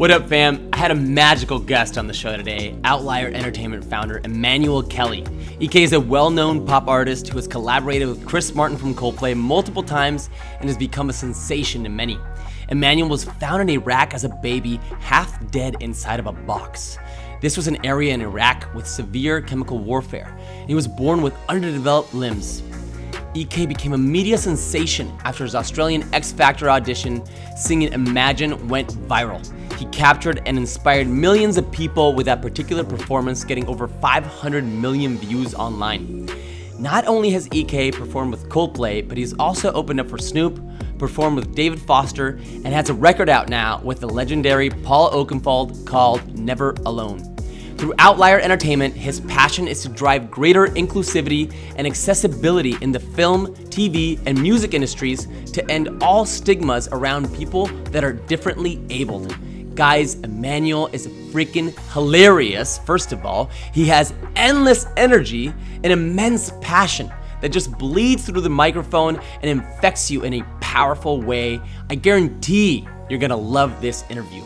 What up, fam? I had a magical guest on the show today, Outlier Entertainment founder Emmanuel Kelly. EK is a well-known pop artist who has collaborated with Chris Martin from Coldplay multiple times and has become a sensation to many. Emmanuel was found in Iraq as a baby, half dead inside of a box. This was an area in Iraq with severe chemical warfare. He was born with underdeveloped limbs. EK became a media sensation after his Australian X Factor audition. Singing Imagine went viral. He captured and inspired millions of people with that particular performance, getting over 500 million views online. Not only has EK performed with Coldplay, but he's also opened up for Snoop, performed with David Foster, and has a record out now with the legendary Paul Oakenfold called Never Alone. Through Outlier Entertainment, his passion is to drive greater inclusivity and accessibility in the film, TV, and music industries to end all stigmas around people that are differently abled. Guys, Emmanuel is freaking hilarious, first of all. He has endless energy and immense passion that just bleeds through the microphone and infects you in a powerful way. I guarantee you're gonna love this interview.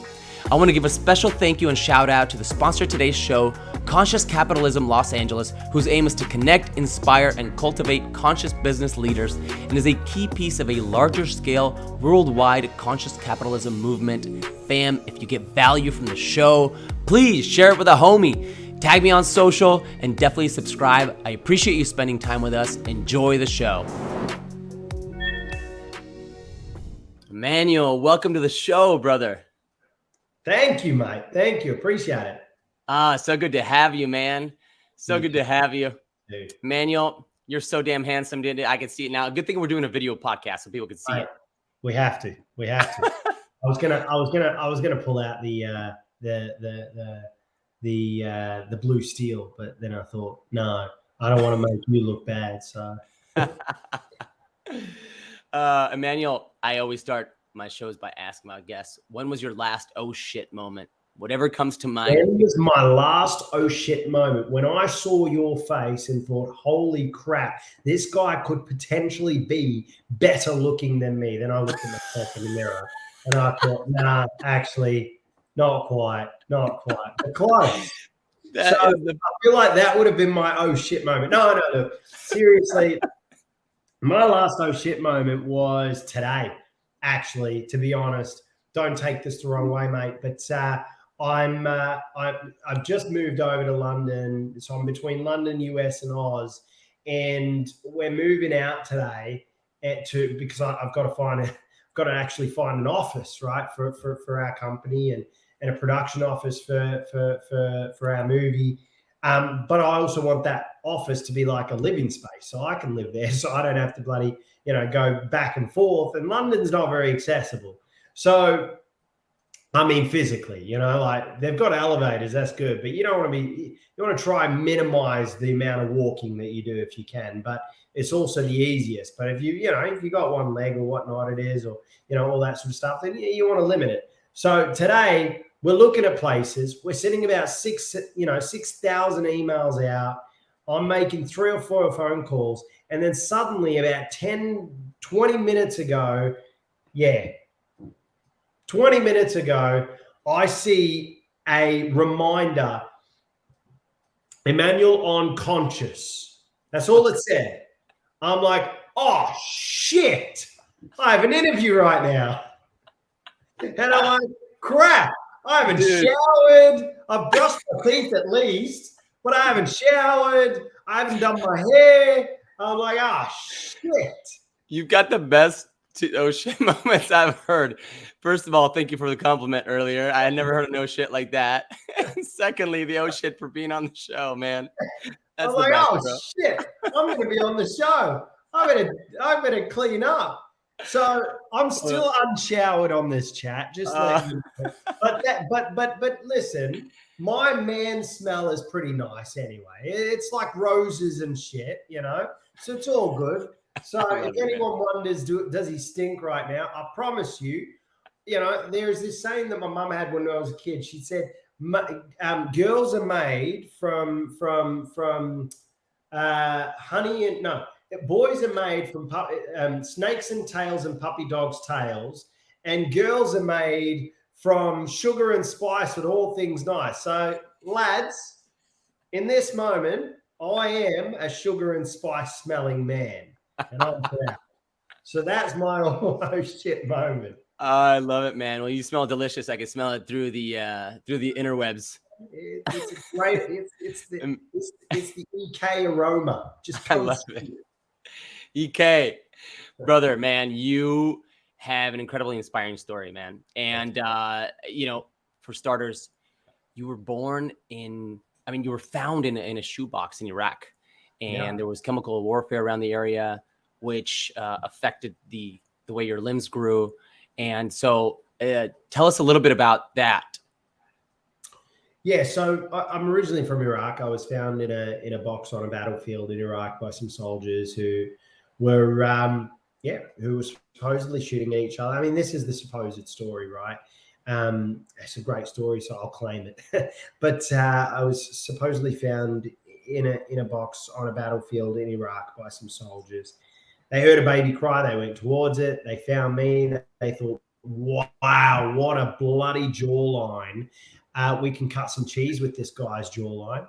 I want to give a special thank you and shout out to the sponsor of today's show, Conscious Capitalism Los Angeles, whose aim is to connect, inspire, and cultivate conscious business leaders, and is a key piece of a larger scale, worldwide conscious capitalism movement. Fam, if you get value from the show, please share it with a homie. Tag me on social and definitely subscribe. I appreciate you spending time with us. Enjoy the show. Emmanuel, welcome to the show, brother. Thank you, mate. Thank you. Appreciate it. So good to have you, man. So good to have you. Dude. Emmanuel, you're so damn handsome, dude. I can see it now. Good thing we're doing a video podcast so people can see it. We have to. We have to. I was gonna pull out the blue steel, but then I thought, no, I don't want to make you look bad. So Emmanuel, I always start my shows by asking my guests, when was your last oh shit moment? Whatever comes to mind. When was my last oh shit moment? When I saw your face and thought, holy crap, this guy could potentially be better looking than me. Then I looked at myself in the mirror and I thought, nah, actually, not quite, but close. I feel like that would have been my oh shit moment. No. Seriously, my last oh shit moment was today. Actually, to be honest, don't take this the wrong way, mate. But I've just moved over to London, so I'm between London, US, and Oz, and we're moving out today because I've got to actually find an office, right, for our company and a production office for our movie. But I also want that office to be like a living space, so I can live there, so I don't have to bloody go back and forth. And London's not very accessible. So, I mean, physically, like they've got elevators, that's good. But you want to try and minimize the amount of walking that you do if you can. But it's also the easiest. But if you got one leg or whatnot it is, or, all that sort of stuff, then you want to limit it. So today we're looking at places. We're sending about 6,000 emails out. I'm making 3 or 4 phone calls. And then suddenly about 20 minutes ago, 20 minutes ago, I see a reminder, Emmanuel on Conscious. That's all it said. I'm like, oh, shit. I have an interview right now. And I'm like, crap. I haven't showered. I've brushed my teeth at least, but I haven't showered. I haven't done my hair. I'm like, shit. You've got the best oh shit moments I've heard. First of all, thank you for the compliment earlier. I had never heard of no shit like that. And secondly, the oh shit for being on the show, man. That's I'm like, shit. I'm going to be on the show. I'm going to clean up. So I'm still unshowered on this chat. Just let you know. But listen, my man smell is pretty nice anyway. It's like roses and shit, So it's all good. So if anyone wonders, does he stink right now? I promise you, there's this saying that my mum had when I was a kid. She said, girls are made from honey and no. Boys are made from snakes and tails and puppy dogs' tails, and girls are made from sugar and spice and all things nice. So, lads, in this moment, I am a sugar and spice smelling man, and I'm proud. So that's my oh shit moment. I love it, man. Well, you smell delicious. I can smell it through the interwebs. It's a great. It's the EK aroma. Just I love it. EK, brother, man, you have an incredibly inspiring story, man. And for starters, you were born in. I mean, you were found in a shoebox in Iraq, and there was chemical warfare around the area, which affected the way your limbs grew. And so, tell us a little bit about that. Yeah, so I'm originally from Iraq. I was found in a box on a battlefield in Iraq by some soldiers who were who were supposedly shooting at each other. I mean, this is the supposed story, right? It's a great story, so I'll claim it. But I was supposedly found in a box on a battlefield in Iraq by some soldiers. They heard a baby cry. They went towards it. They found me. They thought, wow, what a bloody jawline. We can cut some cheese with this guy's jawline.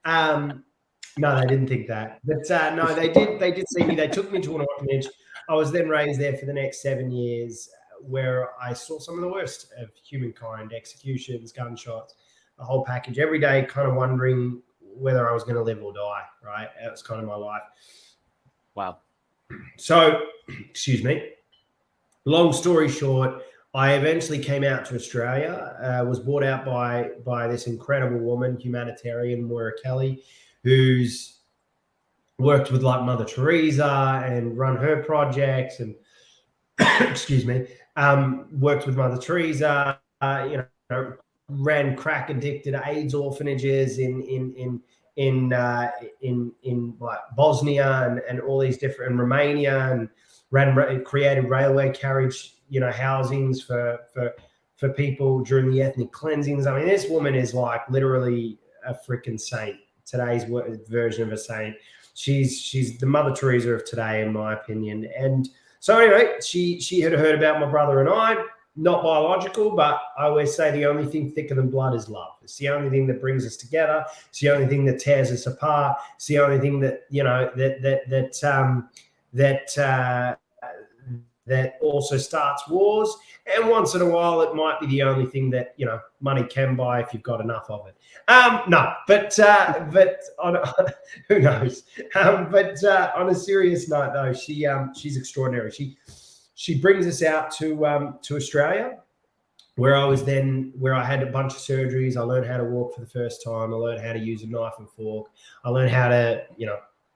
No, they didn't think that. But no, they did. They did see me. They took me to an orphanage. I was then raised there for the next 7 years, where I saw some of the worst of humankind: executions, gunshots, the whole package. Every day, kind of wondering whether I was going to live or die. Right, that was kind of my life. Wow. So, excuse me. Long story short, I eventually came out to Australia, was brought out by this incredible woman, humanitarian, Emmanuel Kelly, who's worked with like Mother Teresa and run her projects and, excuse me, worked with Mother Teresa, ran crack addicted AIDS orphanages in like Bosnia and all these different, in Romania, and created railway carriage, housings for people during the ethnic cleansings. I mean, this woman is like literally a freaking saint. Today's version of a saint. She's the Mother Teresa of today, in my opinion. And so anyway, she had heard about my brother and I. Not biological, but I always say the only thing thicker than blood is love. It's the only thing that brings us together. It's the only thing that tears us apart. It's the only thing that that also starts wars. And once in a while, it might be the only thing that money can buy if you've got enough of it. But who knows? But on a serious note, though, she's extraordinary. She brings us out to Australia, where I had a bunch of surgeries. I learned how to walk for the first time. I learned how to use a knife and fork. I learned how to,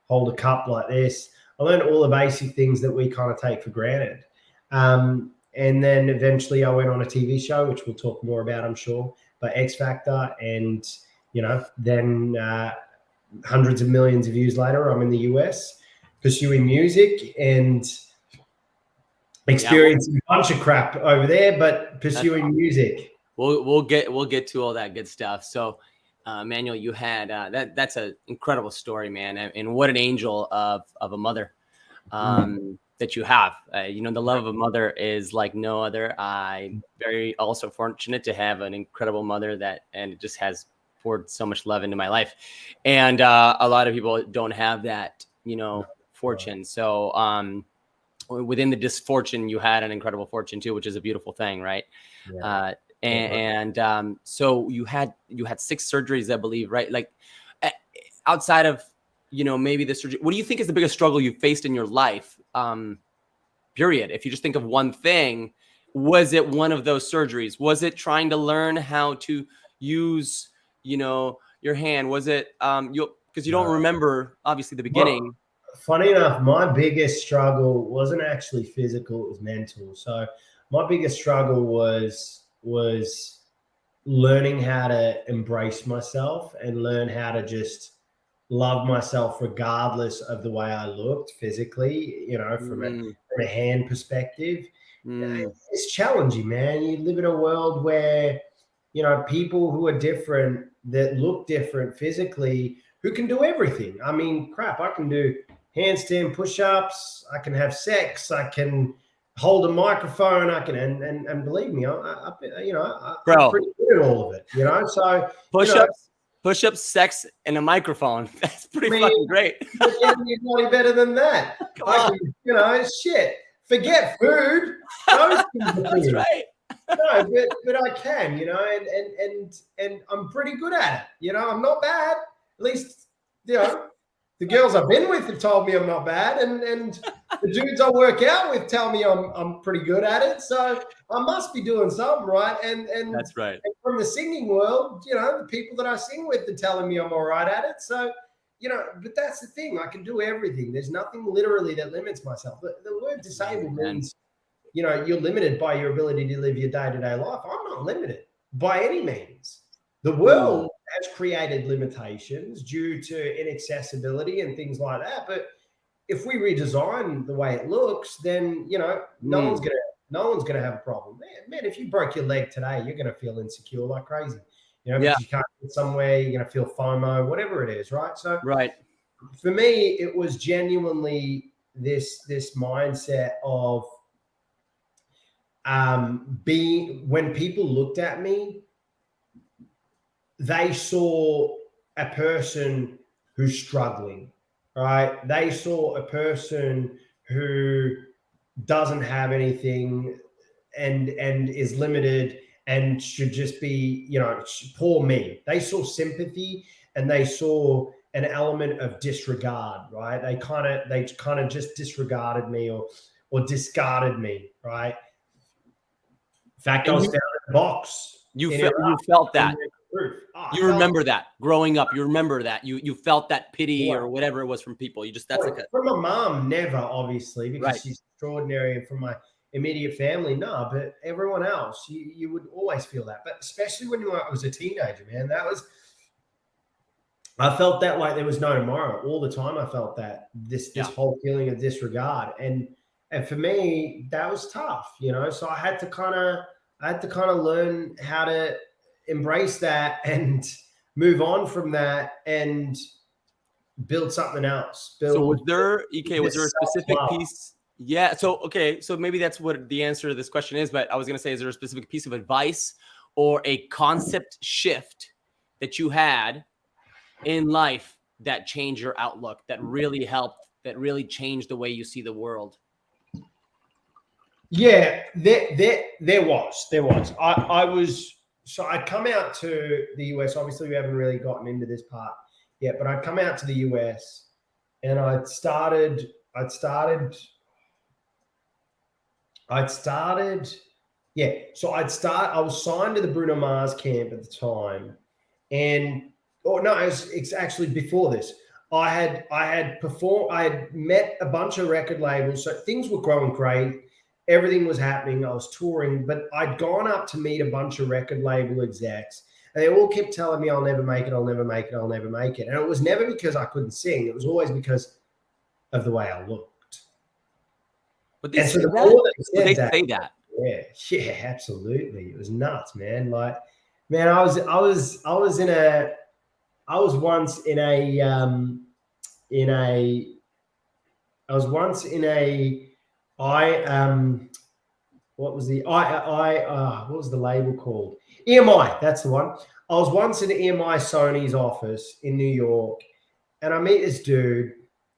hold a cup like this. I learned all the basic things that we kind of take for granted. And then eventually I went on a TV show, which we'll talk more about, I'm sure, but X Factor. And, then hundreds of millions of views later, I'm in the US pursuing music and experiencing a bunch of crap over there, but pursuing music. We'll get to all that good stuff. So, Emmanuel, you had that's an incredible story, man, and what an angel of a mother that you have. The love of a mother is like no other. I'm very also fortunate to have an incredible mother and it just has poured so much love into my life, and a lot of people don't have that, fortune. So, within the disfortune, you had an incredible fortune too, which is a beautiful thing, right? Yeah. So you had 6 surgeries, I believe, right? Like outside of, maybe the surgery, what do you think is the biggest struggle you faced in your life? Period. If you just think of one thing, was it one of those surgeries? Was it trying to learn how to use, your hand? Was it, because you don't remember obviously the beginning. Well, funny enough, my biggest struggle wasn't actually physical, it was mental. So my biggest struggle was learning how to embrace myself and learn how to just love myself regardless of the way I looked physically, from a hand perspective. It's challenging, man. You live in a world where, people who are different, that look different physically, who can do everything. I mean, crap, I can do handstand push-ups. I can have sex. I can hold a microphone. I can, and believe me, I'm Bro, pretty good at all of it, you know. So push-ups, sex, and a microphone. That's pretty I mean, fucking great. You're not better than that. I can, shit. Forget food. Those things are That's right. No, but I can, and I'm pretty good at it. I'm not bad. At least, the girls I've been with have told me I'm not bad, and the dudes I work out with tell me I'm pretty good at it. So I must be doing something right. And that's right. And from the singing world, the people that I sing with are telling me I'm all right at it. So, but that's the thing. I can do everything. There's nothing literally that limits myself. The word disabled means, you're limited by your ability to live your day-to-day life. I'm not limited by any means. The world has created limitations due to inaccessibility and things like that. But if we redesign the way it looks, then no one's gonna have a problem. Man, if you broke your leg today, you're gonna feel insecure like crazy. Because you can't get somewhere, you're gonna feel FOMO, whatever it is, right? So for me, it was genuinely this mindset of when people looked at me, they saw a person who's struggling, right? They saw a person who doesn't have anything and is limited and should just be, poor me. They saw sympathy and they saw an element of disregard, right? They kind of just disregarded me or discarded me, right? In fact, I was found in a box. You felt that. You remember that growing up. You remember that. You felt that pity or whatever it was from people. From my mom, never, obviously, because she's extraordinary, and from my immediate family, no. But everyone else, you would always feel that. But especially when I was a teenager, man, I felt that like there was no tomorrow. All the time, I felt that this whole feeling of disregard, and for me, that was tough, So I had to kind of learn how to embrace that and move on from that and build something else. So was there a specific piece? Yeah. So, okay. So maybe that's what the answer to this question is, but I was going to say, is there a specific piece of advice or a concept shift that you had in life that changed your outlook, that really helped, that really changed the way you see the world? Yeah, there was. So I'd come out to the US. Obviously, we haven't really gotten into this part yet, but I'd come out to the US and I was signed to the Bruno Mars camp at the time. And it's actually before this. I had met a bunch of record labels, so things were growing great. Everything was happening. I was touring, but I'd gone up to meet a bunch of record label execs, and they all kept telling me, I'll never make it, I'll never make it, I'll never make it. And it was never because I couldn't sing. It was always because of the way I looked. But they say that. Yeah, absolutely. It was nuts, man. Like, man, I was once in what was the label called? EMI, that's the one. I was once in EMI Sony's office in New York, and I meet this dude,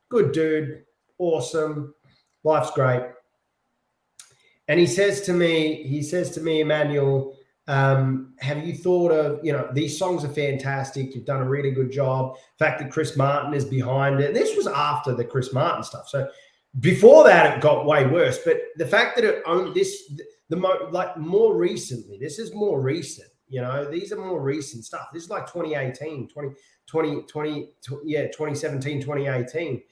good dude, awesome, life's great. And he says to me, Emmanuel, have you thought of, these songs are fantastic. You've done a really good job. The fact that Chris Martin is behind it. This was after the Chris Martin stuff. So before that, it got way worse. But the fact that it owned more recently, this is more recent. These are more recent stuff. This is like 2018, 2017, 2018.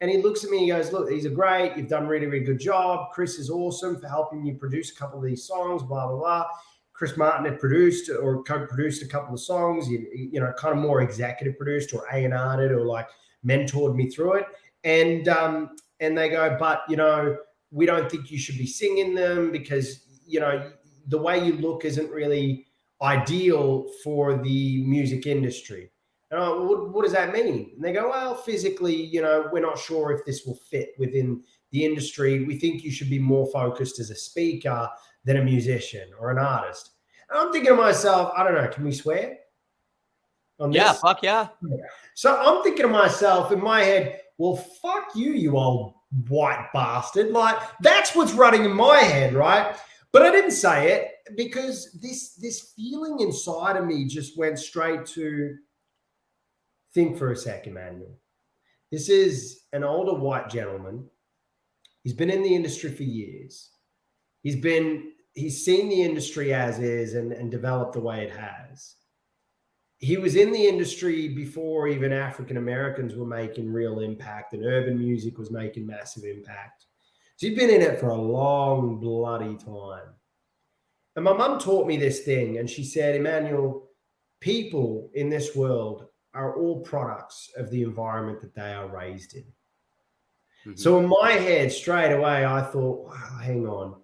And he looks at me and he goes, look, these are great. You've done a really, really good job. Chris is awesome for helping you produce a couple of these songs, blah, blah, blah. Chris Martin had produced or co-produced a couple of songs, kind of more executive produced or A&R'd it or like mentored me through it. And they go, but, we don't think you should be singing them because, the way you look isn't really ideal for the music industry. And I, what does that mean? And they go, well, physically, you know, we're not sure if this will fit within the industry. We think you should be more focused as a speaker than a musician or an artist. And I'm thinking to myself, I don't know, can we swear on this? Yeah, fuck yeah. So I'm thinking to myself in my head, well, fuck you, you old white bastard. Like, that's what's running in my head, right? But I didn't say it because this feeling inside of me just went straight to, think for a second, Manuel. This is an older white gentleman. He's been in the industry for years. He's seen the industry as is and developed the way it has. He was in the industry before even African Americans were making real impact and urban music was making massive impact. So he's been in it for a long bloody time. And my mum taught me this thing, and she said, Emmanuel, people in this world are all products of the environment that they are raised in. Mm-hmm. So in my head, straight away, I thought, wow, hang on.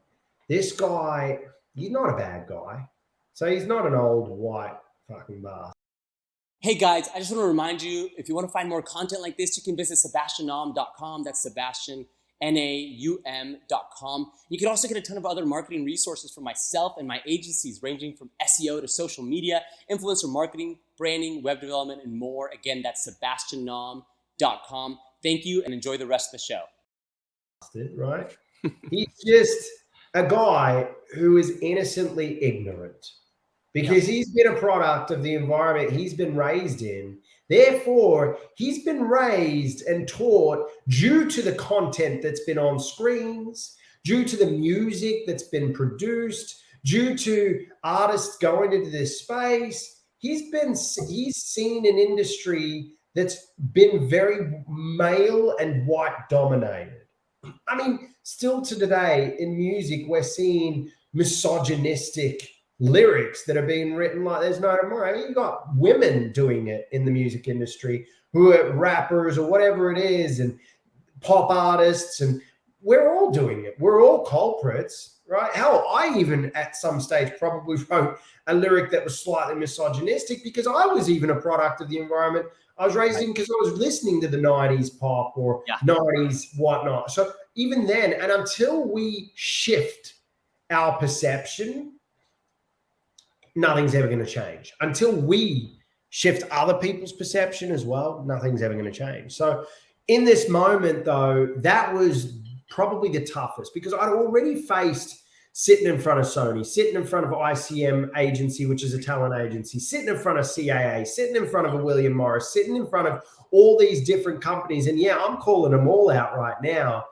This guy, he's not a bad guy. So he's not an old white fucking bastard. Hey guys, I just want to remind you, if you want to find more content like this, you can visit sebastiannaum.com. That's Sebastian, NAUM.com. You can also get a ton of other marketing resources from myself and my agencies, ranging from SEO to social media, influencer marketing, branding, web development, and more. Again, that's sebastiannaum.com. Thank you and enjoy the rest of the show. Right? He's just a guy who is innocently ignorant because he's been a product of the environment he's been raised in. Therefore, he's been raised and taught due to the content that's been on screens, due to the music that's been produced, due to artists going into this space. He's seen an industry that's been very male and white dominated. I mean, still to today in music, we're seeing misogynistic lyrics that are being written like there's no tomorrow. I mean, you got women doing it in the music industry who are rappers or whatever it is, and pop artists, and we're all doing it. We're all culprits, right? Hell, I even at some stage probably wrote a lyric that was slightly misogynistic because I was even a product of the environment I was raised in, because I was listening to the 90s pop or 90s whatnot. So even then, and until we shift our perception, nothing's ever going to change. Until we shift other people's perception as well, nothing's ever going to change. So in this moment, though, that was probably the toughest because I'd already faced sitting in front of Sony, sitting in front of ICM agency, which is a talent agency, sitting in front of CAA, sitting in front of a William Morris, sitting in front of all these different companies. And yeah, I'm calling them all out right now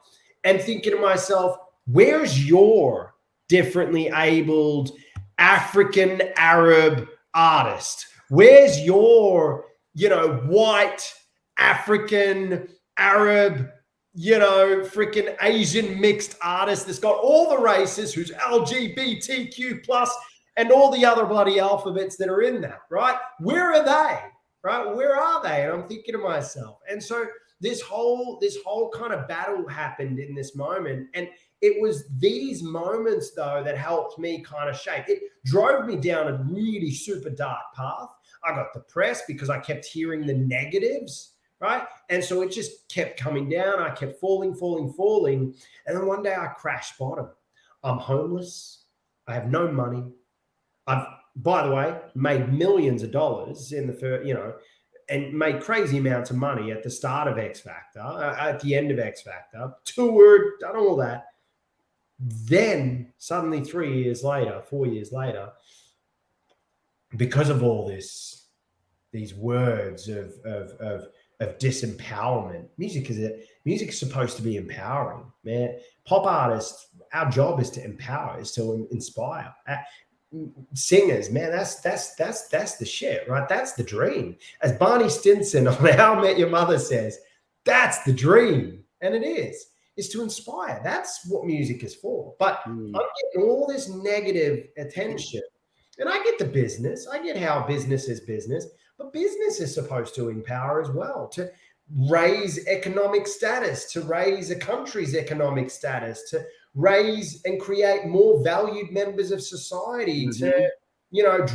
and thinking to myself, where's your differently abled African Arab artist? Where's your, white African Arab, freaking Asian mixed artist that's got all the races, who's LGBTQ plus and all the other bloody alphabets that are in that, right? Where are they, right? Where are they? And I'm thinking to myself. And so this whole kind of battle happened in this moment. And it was these moments, though, that helped me kind of shape. It drove me down a really super dark path. I got depressed because I kept hearing the negatives, right? And so it just kept coming down. I kept falling. And then one day I crashed bottom. I'm homeless. I have no money. I've, by the way, made millions of dollars in the first, and made crazy amounts of money at the start of X Factor, at the end of X Factor, toured, done all that. Then suddenly 4 years later, because of all this, these words of disempowerment, music is supposed to be empowering, man. Pop artists, our job is to empower, is to inspire. Singers, man, that's the shit, right? That's the dream. As Barney Stinson on How I Met Your Mother says, that's the dream, and it is to inspire. That's what music is for. But I'm getting all this negative attention, and I get the business. I get how business is business, but business is supposed to empower as well, to raise economic status, to raise a country's economic status, to raise and create more valued members of society, to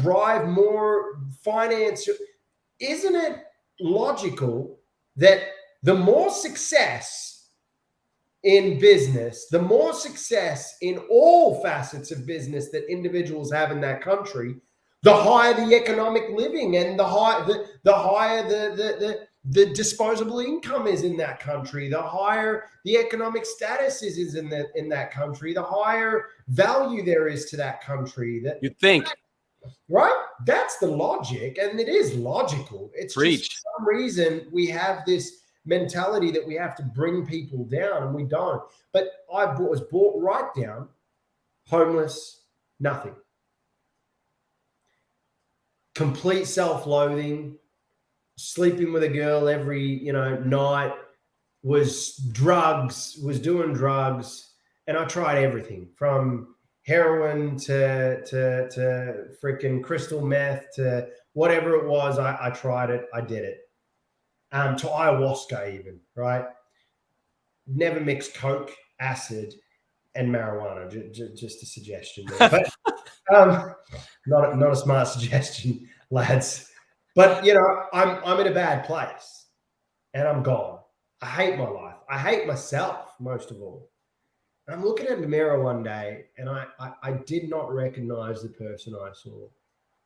drive more finance. Isn't it logical that the more success in business, the more success in all facets of business that individuals have in that country, the higher the economic living and the higher the disposable income is in that country, the higher the economic status is in that country, the higher value there is to that country. That you think, right? That's the logic, and it is logical. It's Preach. just for some reason we have this mentality that we have to bring people down, and we don't. But I was brought right down, homeless, nothing. Complete self-loathing, sleeping with a girl every night, was doing drugs, and I tried everything from heroin to freaking crystal meth to whatever it was. I tried it. I did it. To ayahuasca even, right? Never mixed coke, acid, and marijuana. Just a suggestion there. But not a smart suggestion, lads. But I'm in a bad place, and I'm gone. I hate my life. I hate myself most of all. And I'm looking at the mirror one day, and I did not recognize the person I saw.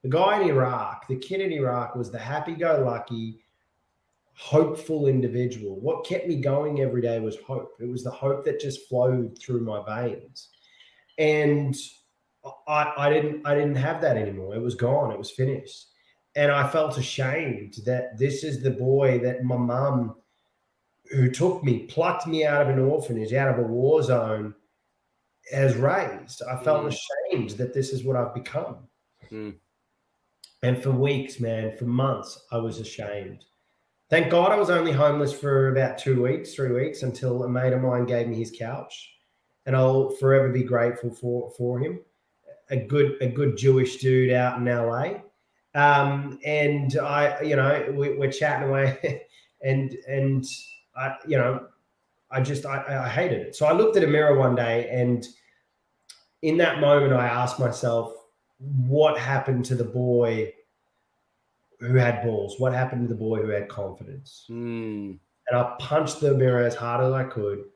The guy in Iraq, the kid in Iraq, was the happy-go-lucky, hopeful individual. What kept me going every day was hope. It was the hope that just flowed through my veins. And I didn't have that anymore. It was gone. It was finished. And I felt ashamed that this is the boy that my mum, who took me, plucked me out of an orphanage, out of a war zone, has raised. I felt ashamed that this is what I've become. And for weeks, man, for months, I was ashamed. Thank God I was only homeless for about 3 weeks, until a mate of mine gave me his couch. And I'll forever be grateful for him. A good Jewish dude out in LA. And we're chatting away, and I hated it. So I looked at a mirror one day, and in that moment, I asked myself, what happened to the boy who had balls? What happened to the boy who had confidence? And I punched the mirror as hard as I could.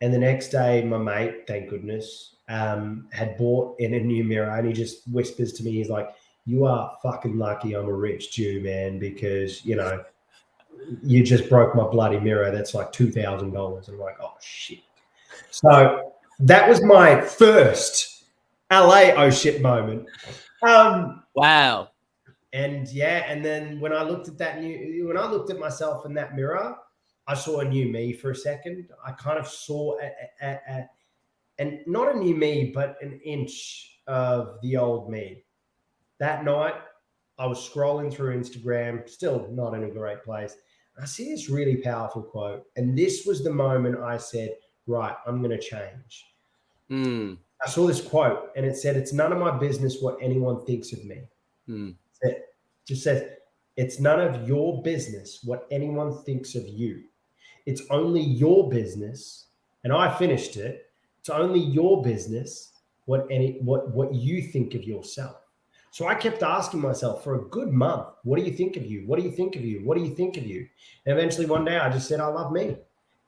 And the next day, my mate, thank goodness, had bought in a new mirror, and he just whispers to me, he's like, "You are fucking lucky I'm a rich Jew, man, because, you just broke my bloody mirror. That's like $2,000. I'm like, oh, shit. So that was my first LA oh shit moment. Wow. And then when I looked at myself in that mirror, I saw a new me for a second. I kind of saw and not a new me, but an inch of the old me. That night, I was scrolling through Instagram, still not in a great place. I see this really powerful quote, and this was the moment I said, right, I'm going to change. I saw this quote, and it said, "It's none of my business what anyone thinks of me." It just says, "It's none of your business what anyone thinks of you. It's only your business," and I finished it, "it's only your business what you think of yourself." So I kept asking myself for a good month, what do you think of you? What do you think of you? What do you think of you? And eventually one day I just said, I love me.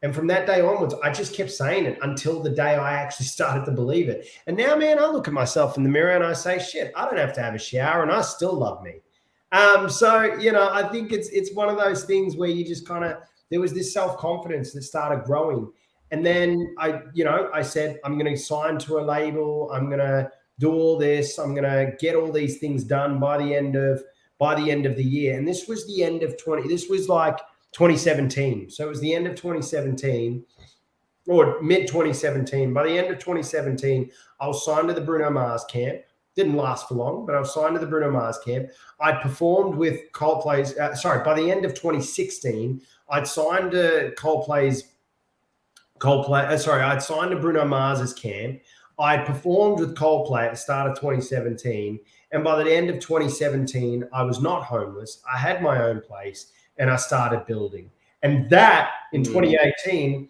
And from that day onwards, I just kept saying it until the day I actually started to believe it. And now, man, I look at myself in the mirror and I say, shit, I don't have to have a shower and I still love me. I think it's one of those things where you just there was this self-confidence that started growing. And then I said, I'm going to sign to a label. I'm going to do all this. I'm going to get all these things done by the end of the year. And this was the end of this was like 2017. So it was the end of 2017 or mid 2017. By the end of 2017, I was signed to the Bruno Mars camp. Didn't last for long, but I was signed to the Bruno Mars camp. I performed with Coldplay's, by the end of 2016, I'd signed to I'd signed to Bruno Mars's camp. I performed with Coldplay at the start of 2017. And by the end of 2017, I was not homeless. I had my own place and I started building. And that in 2018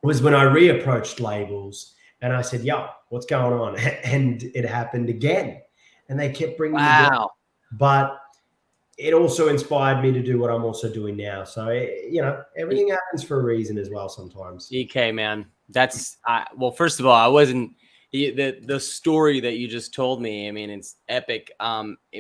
was when I reapproached labels and I said, yo, what's going on? And it happened again. And they kept bringing me down. But it also inspired me to do what I'm also doing now. So, you know, everything happens for a reason as well sometimes. EK, man. That's well, first of all, I wasn't the story that you just told me. I mean, it's epic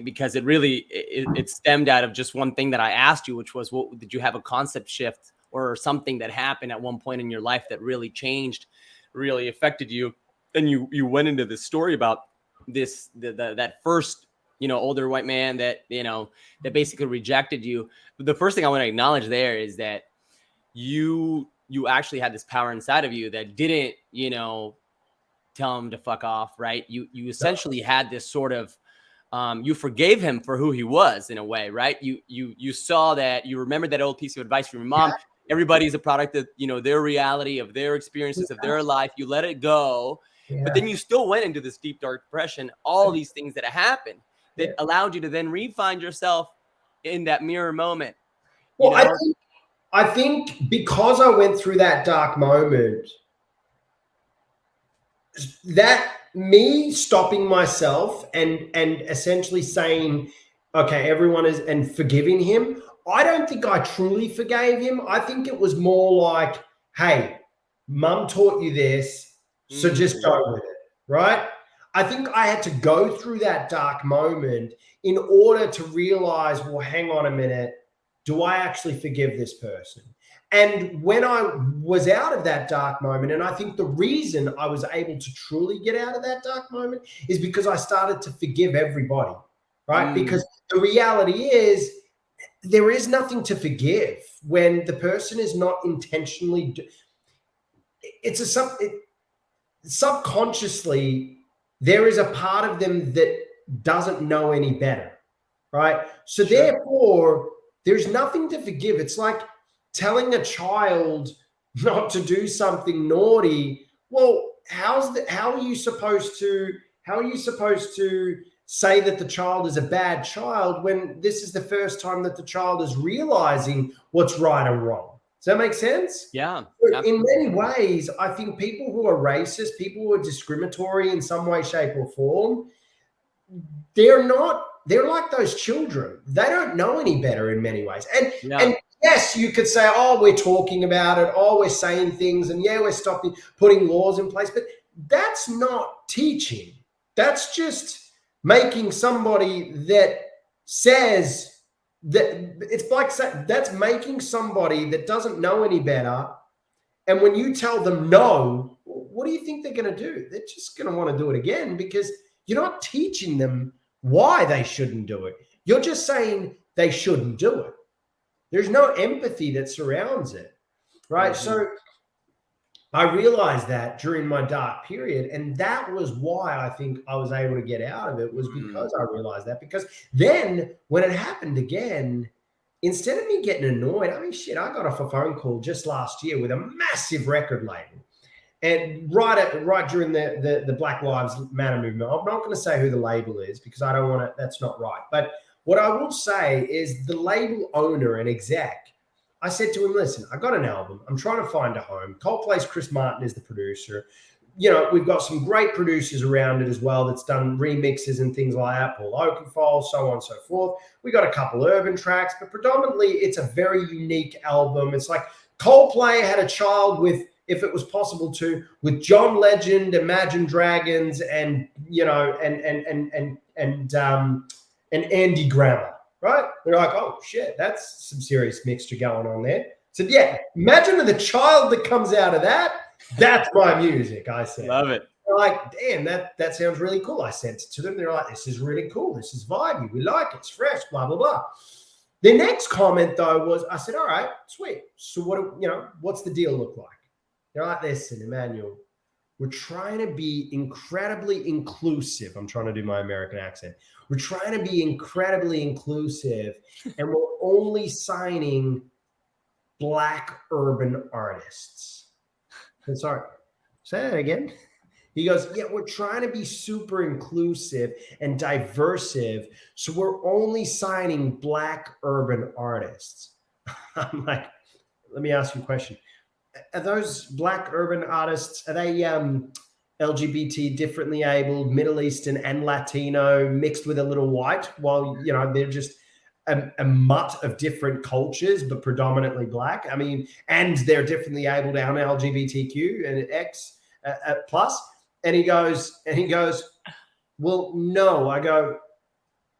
because it really it stemmed out of just one thing that I asked you, which was, what did you have a concept shift or something that happened at one point in your life that really changed, really affected you? And you went into this story about this that first, you know, older white man that, you know, that basically rejected you. But the first thing I want to acknowledge there is that you actually had this power inside of you that didn't, you know, tell him to fuck off, right? You essentially had this sort of you forgave him for who he was in a way, right? You saw that, you remembered that old piece of advice from your mom. Yeah. Everybody's a product of, you know, their reality, of their experiences, of their life. You let it go, but then you still went into this deep, dark depression. All these things that happened that allowed you to then re-find yourself in that mirror moment. Well, I think because I went through that dark moment, that me stopping myself and essentially saying, okay, everyone is, and forgiving him, I don't think I truly forgave him. I think it was more like, hey, mum taught you this, so just go with it, right? I think I had to go through that dark moment in order to realize, well, hang on a minute, do I actually forgive this person? And when I was out of that dark moment, and I think the reason I was able to truly get out of that dark moment is because I started to forgive everybody, right? Because the reality is there is nothing to forgive when the person is not intentionally. Subconsciously, there is a part of them that doesn't know any better, right? So therefore, there's nothing to forgive. It's like telling a child not to do something naughty. Well, how are you supposed to say that the child is a bad child when this is the first time that the child is realizing what's right and wrong? Does that make sense? Yeah. In many ways, I think people who are racist, people who are discriminatory in some way, shape, or form, they're like those children. They don't know any better in many ways. And yes, you could say, oh, we're talking about it. Oh, we're saying things. And yeah, we're putting laws in place. But that's not teaching. That's just making somebody that says that, it's like, that's making somebody that doesn't know any better. And when you tell them no, what do you think they're going to do? They're just going to want to do it again, because you're not teaching them why they shouldn't do it. You're just saying they shouldn't do it. There's no empathy that surrounds it, right? Mm-hmm. So I realized that during my dark period, and that was why I think I was able to get out of it, was because I realized that. Because then when it happened again, instead of me getting annoyed, I mean, shit, I got off a phone call just last year with a massive record label. And right during the Black Lives Matter movement, I'm not going to say who the label is because I don't want to, that's not right. But what I will say is the label owner and exec, I said to him, listen, I got an album. I'm trying to find a home. Coldplay's Chris Martin is the producer. You know, we've got some great producers around it as well that's done remixes and things like that, Paul Oakenfold, so on and so forth. We got a couple urban tracks, but predominantly it's a very unique album. It's like Coldplay had a child with, if it was possible to, with John Legend, Imagine Dragons, and you know, and Andy Grammer, right? They're like, oh shit, that's some serious mixture going on there. So yeah, imagine the child that comes out of that. That's my music, I said. Love it. They're like, damn, that sounds really cool. I sent it to them. They're like, this is really cool. This is vibey. We like it. It's fresh, blah, blah, blah. The next comment though was, I said, all right, sweet. So what's the deal look like? They're like, listen, Emmanuel, we're trying to be incredibly inclusive. I'm trying to do my American accent. We're trying to be incredibly inclusive, and we're only signing Black urban artists. And sorry, say that again. He goes, yeah, we're trying to be super inclusive and diversive, so we're only signing Black urban artists. I'm like, let me ask you a question. Are those Black urban artists, are they LGBT, differently abled, Middle Eastern and Latino mixed with a little white? Well, you know, they're just, a mutt of different cultures, but predominantly black. I mean, and they're differently abled and LGBTQ and X plus. And he goes, well, no. I go,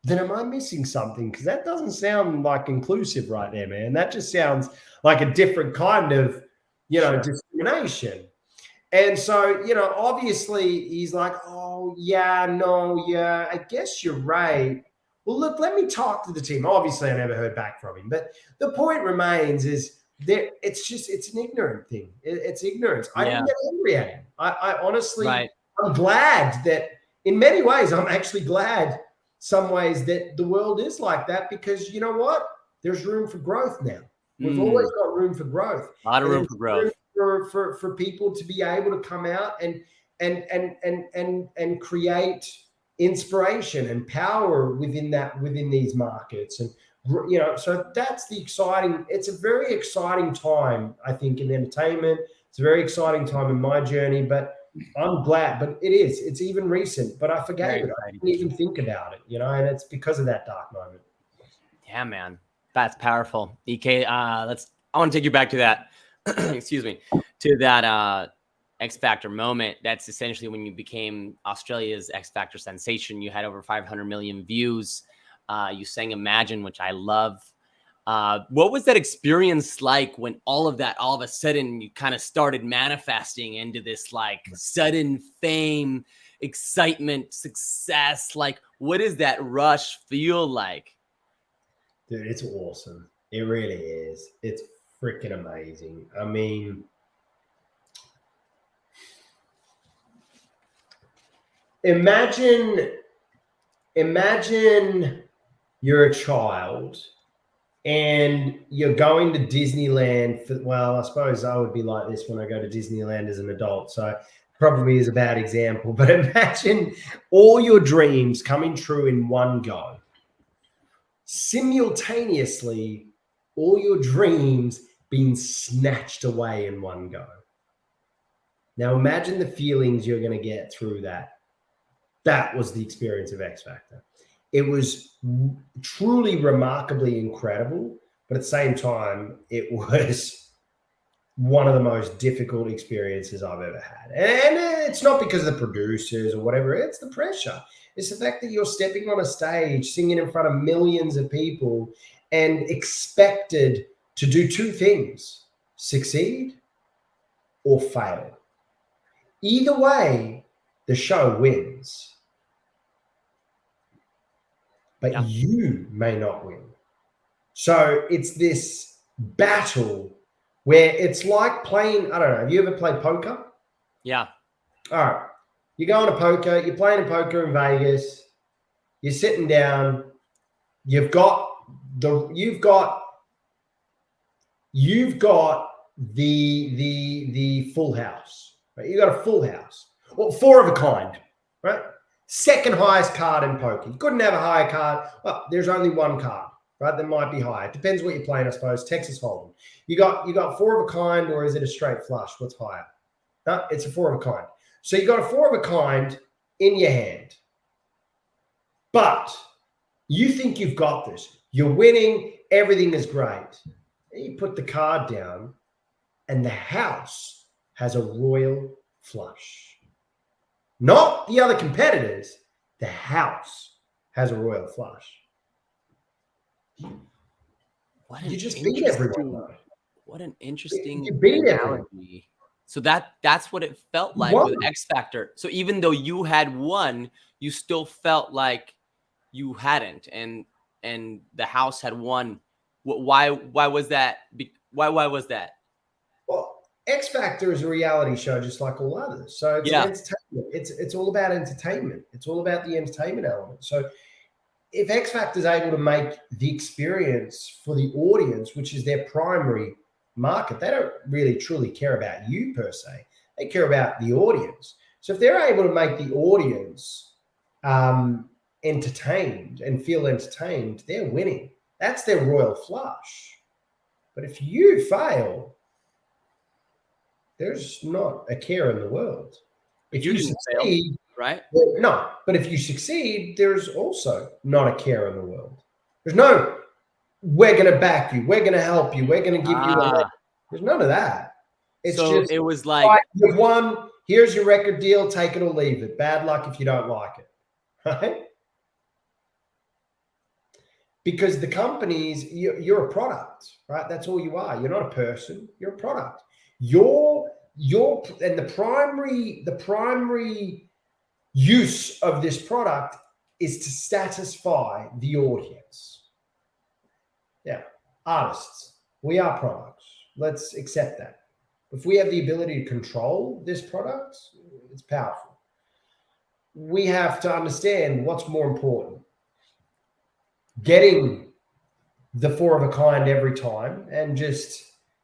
then am I missing something? Because that doesn't sound like inclusive right there, man. That just sounds like a different kind of, discrimination. And so, obviously he's like, oh, yeah, no, yeah, I guess you're right. Well, look, let me talk to the team. Obviously, I never heard back from him. But the point remains is that it's an ignorant thing. It's ignorance. I didn't get angry at him. I honestly, I'm glad that in many ways, I'm actually glad some ways that the world is like that, because you know what? There's room for growth now. We've always got room for growth. A lot of room for growth. For people to be able to come out and create inspiration and power within these markets. And so that's the exciting, it's a very exciting time, I think, in entertainment. It's a very exciting time in my journey, but I'm glad. But it's even recent, but I forgave it. I didn't even think about it, and it's because of that dark moment. Yeah, man, that's powerful. EK, I want to take you back to that excuse me, to that X Factor moment. That's essentially when you became Australia's X Factor sensation. You had over 500 million views. You sang Imagine, which I love. What was that experience like when all of a sudden you kind of started manifesting into this like sudden fame, excitement, success? Like, what does that rush feel like? Dude, it's awesome. It really is. It's freaking amazing. I mean, imagine you're a child and you're going to Disneyland I suppose I would be like this when I go to Disneyland as an adult, so probably is a bad example, but imagine all your dreams coming true in one go. Simultaneously, all your dreams being snatched away in one go. Now imagine the feelings you're going to get through that. That was the experience of X Factor. It was truly remarkably incredible, but at the same time, it was one of the most difficult experiences I've ever had. And it's not because of the producers or whatever, it's the pressure. It's the fact that you're stepping on a stage, singing in front of millions of people and expected to do two things: succeed or fail. Either way, the show wins. But you may not win. So it's this battle where it's like playing, I don't know, have you ever played poker? Yeah. All right. You're going to poker, you're playing poker in Vegas, you're sitting down, you've got the full house, right? You got a full house. Well, four of a kind, right? Second highest card in poker. You couldn't have a higher card. Well, there's only one card, right? That might be higher. It depends what you're playing, I suppose. Texas Hold'em. You got four of a kind, or is it a straight flush? What's higher? No, it's a four of a kind. So you got a four of a kind in your hand. But you think you've got this. You're winning. Everything is great. And you put the card down, and the house has a royal flush. Not the other competitors. The house has a royal flush. You just beat everyone, though. What an interesting you beat analogy. So that's what it felt like with X Factor. So even though you had won, you still felt like you hadn't, and the house had won. Why was that? Why was that? Well, X Factor is a reality show just like all others. So it's entertainment. It's all about entertainment. It's all about the entertainment element. So if X Factor is able to make the experience for the audience, which is their primary market, they don't really truly care about you per se. They care about the audience. So if they're able to make the audience entertained and feel entertained, they're winning. That's their royal flush. But if you fail, there's not a care in the world. If you succeed, fail, right? Well, no, but if you succeed, there's also not a care in the world. There's no we're going to back you, we're going to help you, we're going to give you a. There's none of that. It's so just, it was like, right, you've won, here's your record deal, take it or leave it. Bad luck if you don't like it, right? Because the companies, you're a product, right? That's all you are. You're not a person, you're a product. And the primary use of this product is to satisfy the audience. Yeah, artists, we are products. Let's accept that. If we have the ability to control this product, it's powerful. We have to understand what's more important. Getting the 4 of a kind every time and just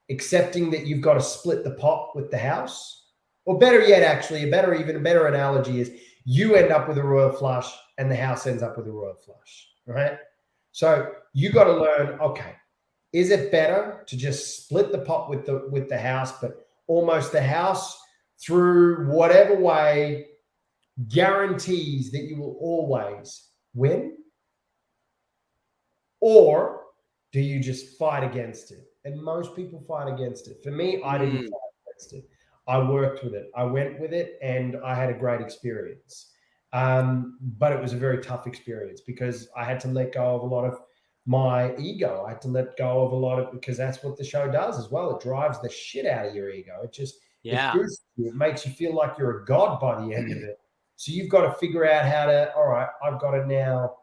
accepting that you've got to split the pot with the house. Or better yet, actually, a better analogy is you end up with a royal flush and the house ends up with a royal flush, right? So you got to learn, okay, is it better to just split the pot with the house, but almost the house through whatever way guarantees that you will always win? Or do you just fight against it? And most people fight against it. For me, I didn't fight against it. I worked with it. I went with it and I had a great experience. But it was a very tough experience because I had to let go of a lot of my ego. I had to let go of a lot of, because that's what the show does as well. It drives the shit out of your ego. It just, it boosts you. It makes you feel like you're a god by the end of it. So you've got to figure out how to, all right, I've got to now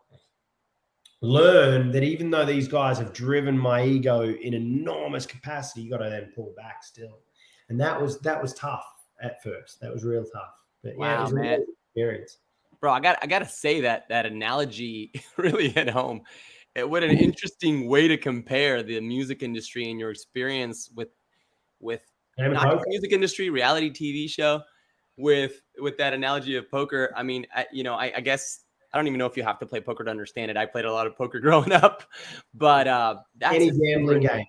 learn that even though these guys have driven my ego in enormous capacity, you got to then pull back still. And that was tough at first. That was real tough. But yeah, it was a real experience. Bro, I got to say that analogy really hit home. What an interesting way to compare the music industry and your experience with not just the music industry, reality TV show, with that analogy of poker. I mean, I guess I don't even know if you have to play poker to understand it. I played a lot of poker growing up, but that's any gambling game,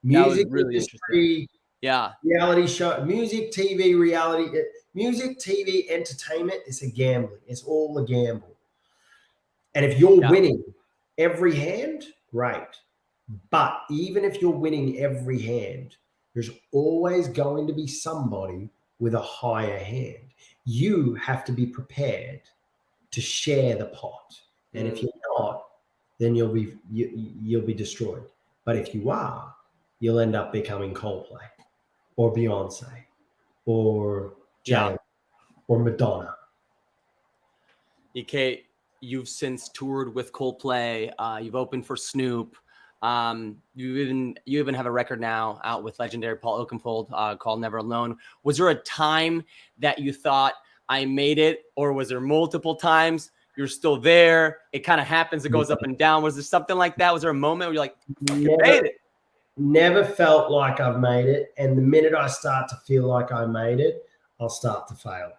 music really industry, reality show, music, TV, reality, music, TV, entertainment. It's a gambling. It's all a gamble. And if you're winning every hand, great. But even if you're winning every hand, there's always going to be somebody with a higher hand. You have to be prepared to share the pot. And if you're not, then you'll be destroyed. But if you are, you'll end up becoming Coldplay or Beyonce or Jay or Madonna. EK, you've since toured with Coldplay. You've opened for Snoop. You even have a record now out with legendary Paul Oakenfold called Never Alone. Was there a time that you thought, I made it, or was there multiple times you're still there? It kind of happens. It goes up and down. Was there something like that? Was there a moment where you're like, made it? Never felt like I've made it. And the minute I start to feel like I made it, I'll start to fail.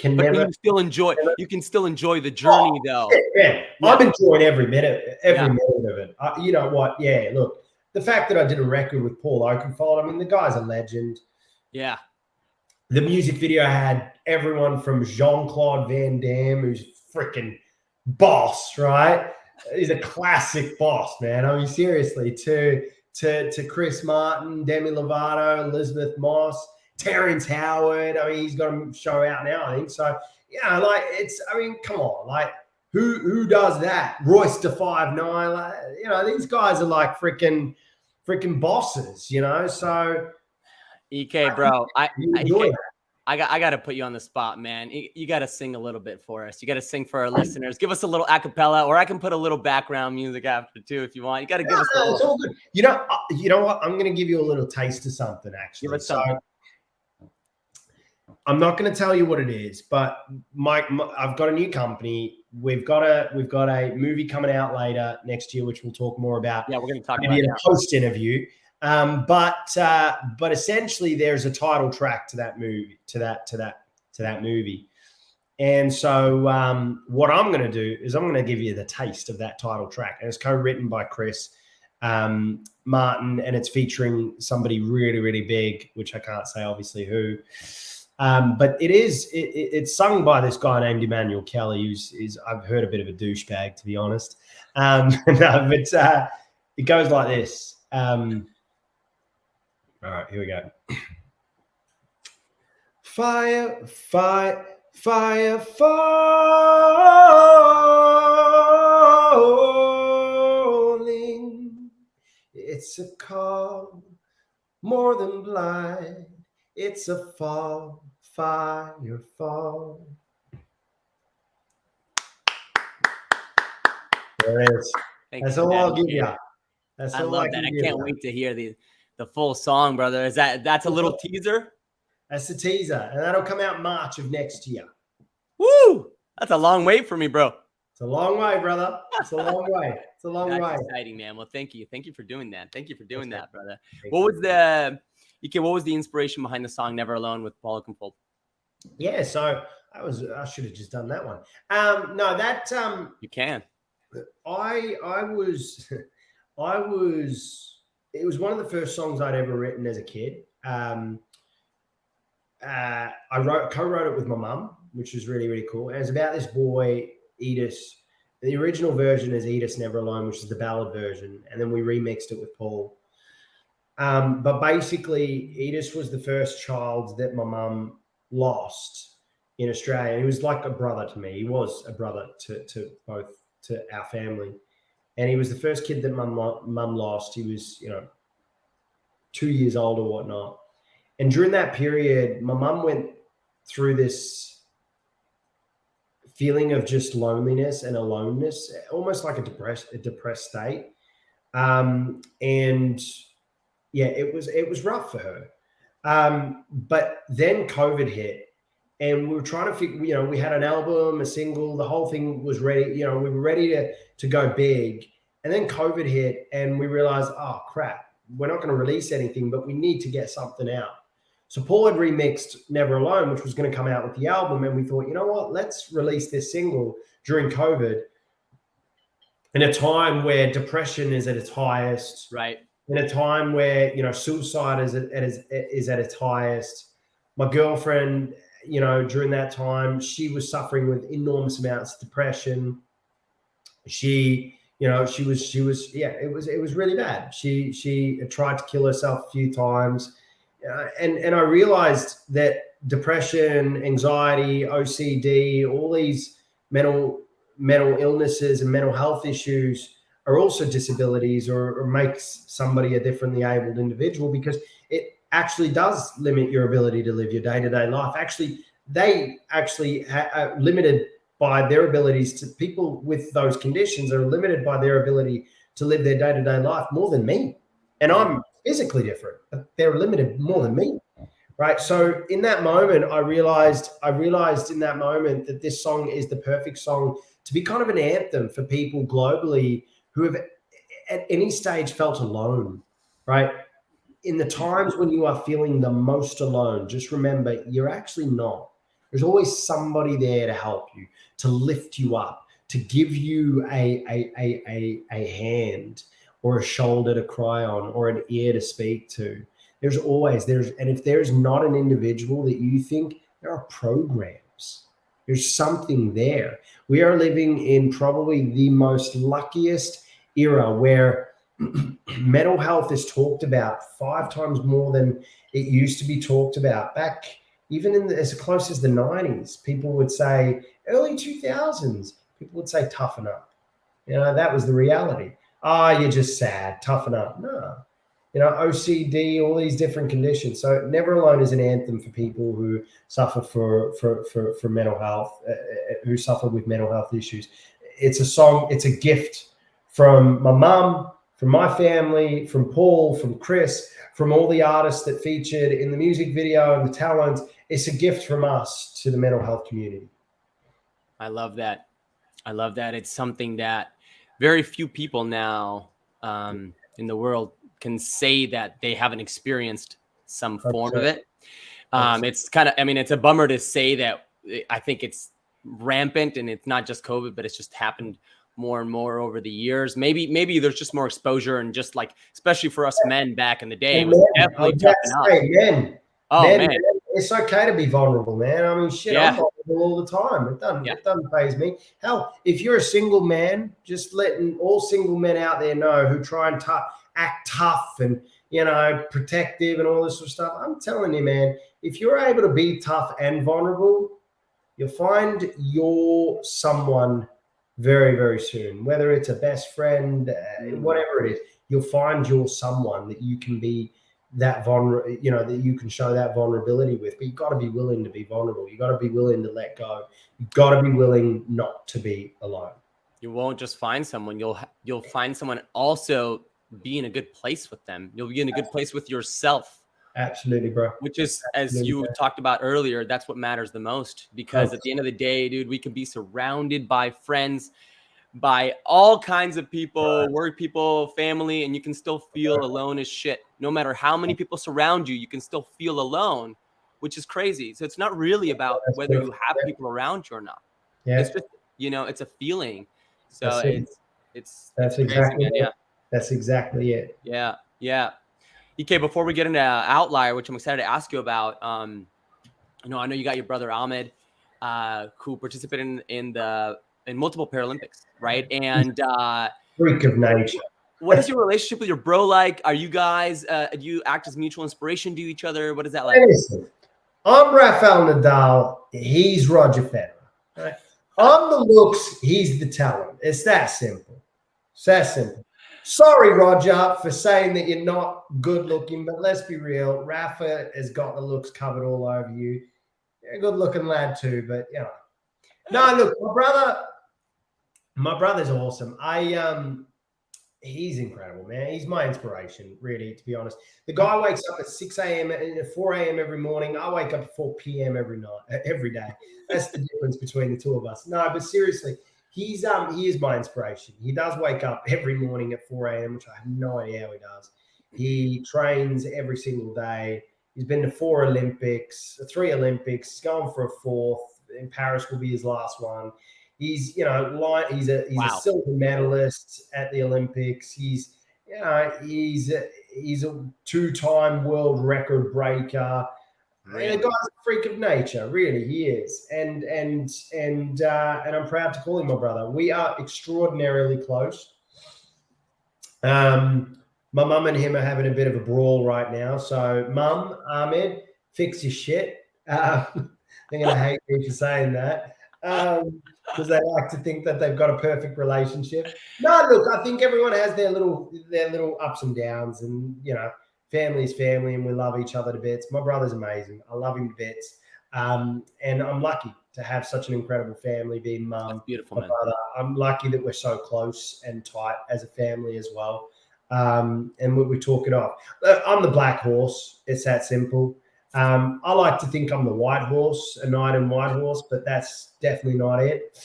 You can still enjoy the journey though. Yeah. I'm enjoying every minute of it. You know what? Yeah, look, the fact that I did a record with Paul Oakenfold, I mean, the guy's a legend. Yeah. The music video had everyone from Jean-Claude Van Damme, who's freaking boss, right? He's a classic boss, man. I mean, seriously, to Chris Martin, Demi Lovato, Elizabeth Moss, Terrence Howard. I mean, he's got a show out now, I think. So, yeah, like come on, like who does that? Royce da 5'9", like, you know, these guys are like freaking bosses, you know. So EK, bro, I got to put you on the spot, man. You got to sing a little bit for us. You got to sing for our listeners. Give us a little acapella, or I can put a little background music after too if you want. You got to give us a little. It's all good. You know what? I'm going to give you a little taste of something, actually. Give us something. I'm not going to tell you what it is, but I've got a new company. We've got a movie coming out later next year, which we'll talk more about. Yeah, we're going to talk maybe about in a post interview. But essentially, there's a title track to that movie, to that movie. And so what I'm going to do is I'm going to give you the taste of that title track, and it's co-written by Chris Martin, and it's featuring somebody really, really big, which I can't say obviously who. But it's sung by this guy named Emmanuel Kelly, who's I've heard a bit of a douchebag, to be honest. It goes like this. All right, here we go. Fire, fire, fire falling. It's a call more than blind. It's a fall, fire fall. There it is. That's all I'll give you. That's I all love I that. can I give can't you. wait to hear the full song, brother. That's a little teaser? That's the teaser, and that'll come out March of next year. Woo! That's a long wait for me, bro. It's a long way, brother. It's a long way. It's a long way. That's exciting, man. Well, thank you. Thank you for doing that. Thank you for doing that, brother. Thank What you. was the inspiration behind the song Never Alone with Paul Oakenfold? Yeah, so I should have just done that one. No, that You can. It was one of the first songs I'd ever written as a kid. I co-wrote it with my mum, which was really, really cool. And it's about this boy, Edis. The original version is Edis Never Alone, which is the ballad version. And then we remixed it with Paul. But basically, Edis was the first child that my mum lost in Australia. He was like a brother to me. He was a brother to our family. And he was the first kid that mum lost. He was, 2 years old or whatnot. And during that period, my mum went through this feeling of just loneliness and aloneness, almost like a depressed state. And yeah, it was rough for her. But then COVID hit, and we were trying to figure, we had an album, a single, the whole thing was ready. We were ready to go big. And then COVID hit, and we realized, oh crap, we're not going to release anything, but we need to get something out. So Paul had remixed Never Alone, which was going to come out with the album. And we thought, you know what, let's release this single during COVID in a time where depression is at its highest. Right. In a time where, suicide is at its highest. My girlfriend, during that time, she was suffering with enormous amounts of depression. It was really bad. She tried to kill herself a few times. And I realized that depression, anxiety, OCD, all these mental illnesses and mental health issues are also disabilities or makes somebody a differently abled individual, because it actually does limit your ability to live your day-to-day life. Actually, they are limited by their abilities to, people with those conditions are limited by their ability to live their day-to-day life more than me. And I'm physically different, but they're limited more than me. Right. So in that moment, I realized in that moment that this song is the perfect song to be kind of an anthem for people globally who have at any stage felt alone. Right. In the times when you are feeling the most alone, just remember you're actually not. There's always somebody there to help you, to lift you up, to give you a hand or a shoulder to cry on or an ear to speak to. And if there's not an individual that you think, there are programs. There's something there. We are living in probably the most luckiest era where mental health is talked about 5 times more than it used to be talked about. Back even as close as the 90s, people would say, early 2000s, people would say, toughen up. That was the reality. You're just sad, toughen up. No. OCD, all these different conditions. So Never Alone is an anthem for people who suffer for mental health, who suffer with mental health issues. It's a song, it's a gift from my mum, from my family, from Paul, from Chris, from all the artists that featured in the music video and the talent. It's a gift from us to the mental health community. I love that. It's something that very few people now in the world can say that they haven't experienced some form of it. It's kind of, it's a bummer to say that. I think it's rampant, and it's not just COVID, but it's just happened more and more over the years. Maybe there's just more exposure, and just like, especially for us men back in the day, it was definitely tough enough. Men, it's okay to be vulnerable, man. Shit, yeah. vulnerable all the time. Yeah. It doesn't faze me. Hell, if you're a single man, just letting all single men out there know who try and act tough and, you know, protective and all this sort of stuff. I'm telling you, man, if you're able to be tough and vulnerable, you'll find you're someone very, very soon, whether it's a best friend, whatever it is, you'll find you're someone that you can be that vulnerable, you know, that you can show that vulnerability with. But you've got to be willing to be vulnerable. You've got to be willing to let go. You've got to be willing not to be alone. You won't just find someone. You'll find someone also be in a good place with them. You'll be in a good place with yourself. Absolutely, bro. Which is, as you talked about earlier, that's what matters the most. Because at the end of the day, dude, we can be surrounded by friends, by all kinds of people, work people, family, and you can still feel alone as shit. No matter how many people surround you, you can still feel alone, which is crazy. So it's not really about whether you have people around you or not. Yeah. It's just, you know, it's a feeling. So it's exactly crazy, man. Yeah. That's exactly it. Yeah. Yeah. EK, before we get into Outlier, which I'm excited to ask you about, you know, I know you got your brother Ahmed, who participated in multiple Paralympics, right? And freak of nature. What is your relationship with your bro like? Are you guys, do you act as mutual inspiration to each other? What is that like? Listen, I'm Rafael Nadal. He's Roger Federer. Right? I'm the looks. He's the talent. It's that simple. It's that simple. Sorry, Roger, for saying that you're not good looking, but let's be real. Rafa has got the looks covered all over you. You're a good looking lad too, but you know. No, look, my brother's awesome. He's incredible, man. He's my inspiration, really, to be honest. The guy wakes up at 6 a.m. and 4 a.m. every morning. I wake up at 4 p.m. every day. That's the difference between the two of us. No, but seriously, he is my inspiration. He does wake up every morning at 4 a.m., which I have no idea how he does. He trains every single day. He's been to 3 Olympics. He's going for a 4th. In Paris will be his last one. He's, you know, he's a silver medalist at the Olympics. He's a 2-time world record breaker. Really? And the guy's a freak of nature, really, he is. And I'm proud to call him my brother. We are extraordinarily close. My mum and him are having a bit of a brawl right now. So, Mum, Ahmed, fix your shit. They're going to hate me for saying that. Because they like to think that they've got a perfect relationship. No, look, I think everyone has their little ups and downs, and you know, family is family, and we love each other to bits. My brother's amazing. I love him to bits, and I'm lucky to have such an incredible family. Being mum, that's beautiful, my man. brother. I'm lucky that we're so close and tight as a family as well, and we talk it off. I'm the black horse. It's that simple. I like to think I'm the white horse, a knight in white horse, but that's definitely not it.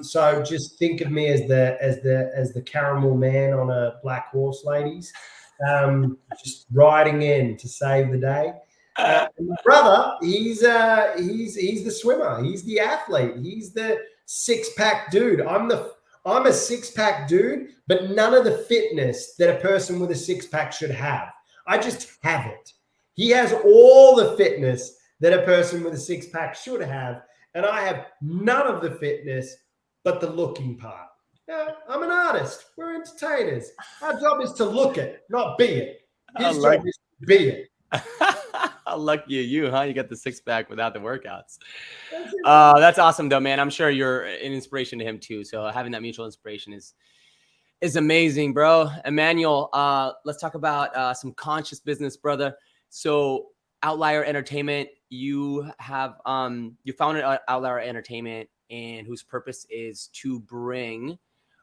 So just think of me as the caramel man on a black horse, ladies, just riding in to save the day. My brother, he's the swimmer, he's the athlete, he's the 6-pack dude. I'm a 6-pack dude, but none of the fitness that a person with a 6-pack should have. I just have it. He has all the fitness that a person with a 6-pack should have, and I have none of the fitness but the looking part. Yeah, I'm an artist. We're entertainers. Our job is to look it, not be it. His job is to be it. How lucky are you, huh? You got the 6-pack without the workouts. That's awesome, though, man. I'm sure you're an inspiration to him, too. So having that mutual inspiration is amazing, bro. Emmanuel, let's talk about some conscious business, brother. So Outlier Entertainment, you have you founded Outlier Entertainment, and whose purpose is to bring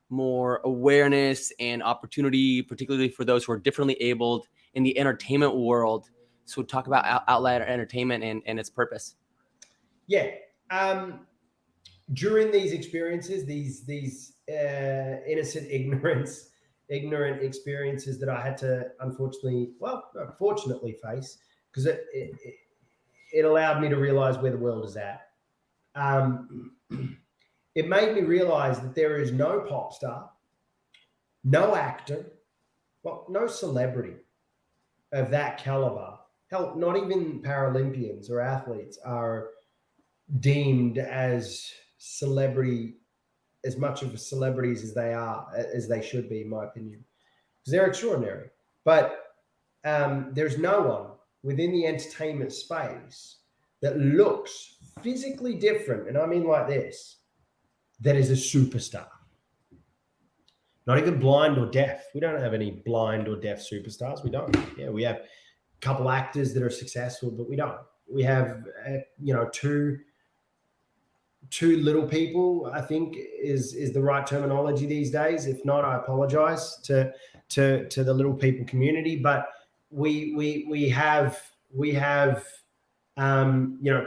more awareness and opportunity, particularly for those who are differently abled in the entertainment world. So talk about Outlier Entertainment and its purpose. Yeah. During these experiences, these innocent ignorant experiences that I had to fortunately face, because it allowed me to realize where the world is at. It made me realize that there is no pop star, no actor, no celebrity of that caliber. Hell, not even Paralympians or athletes are deemed as celebrity, as much of celebrities as they are, as they should be, in my opinion, because they're extraordinary. But there's no one within the entertainment space that looks physically different, and I mean like this, that is a superstar. Not even blind or deaf. We don't have any blind or deaf superstars. We don't. Yeah, we have a couple actors that are successful, but we don't. We have, two little people, I think is the right terminology these days. If not, I apologize to the little people community. But we have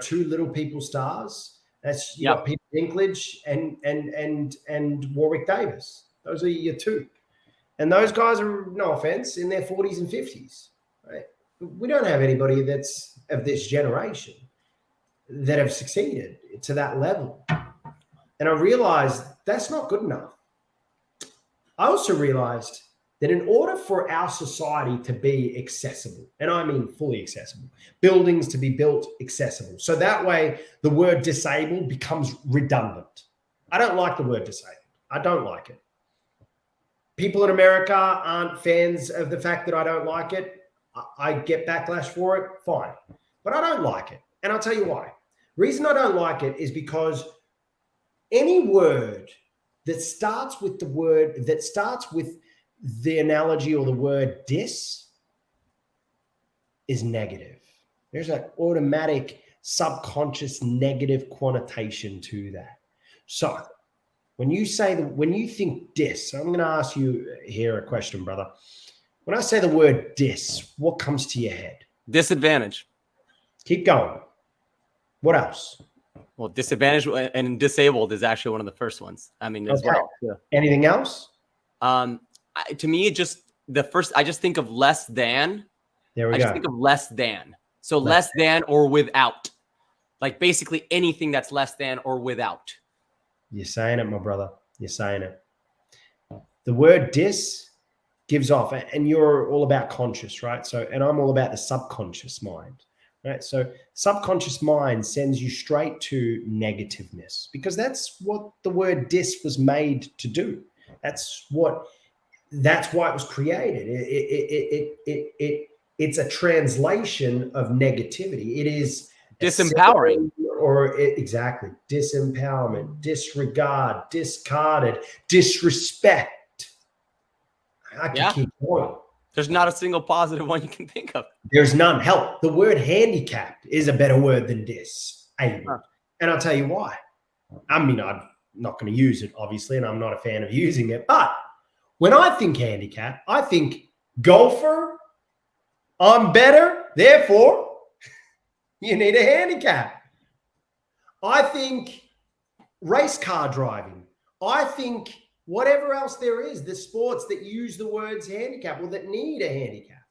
two little people stars. That's you got Peter Dinklage and Warwick Davis. Those are your two. And those guys are, no offense, in their 40s and 50s. Right? We don't have anybody that's of this generation that have succeeded to that level. And I realized that's not good enough. I also realized that in order for our society to be accessible, and I mean fully accessible, buildings to be built accessible, so that way the word disabled becomes redundant. I don't like the word disabled. I don't like it. People in America aren't fans of the fact that I don't like it. I get backlash for it, fine. But I don't like it. And I'll tell you why. The reason I don't like it is because any word that starts with the analogy or the word dis is negative. There's an automatic subconscious negative connotation to that. So when you think dis, I'm going to ask you here a question, brother. When I say the word dis, what comes to your head? Disadvantage. Keep going. What else? Well, disadvantage and disabled is actually one of the first ones. I mean, as well. Yeah. Anything else? To me, I just think of less than. There we go. I just think of less than. So less than or without. Like basically anything that's less than or without. You're saying it, my brother. You're saying it. The word dis gives off, and you're all about conscious, right? So, and I'm all about the subconscious mind, right? So subconscious mind sends you straight to negativeness because that's what the word dis was made to do. That's why it was created. It's a translation of negativity. It is disempowering. Exactly. Disempowerment, disregard, discarded, disrespect. I can keep going. There's not a single positive one you can think of. There's none. Hell, the word handicapped is a better word than disabled. Huh. And I'll tell you why. I mean, I'm not going to use it, obviously, and I'm not a fan of using it. But when I think handicap, I think golfer, I'm better, therefore, you need a handicap. I think race car driving. I think whatever else there is, the sports that use the words handicap or that need a handicap.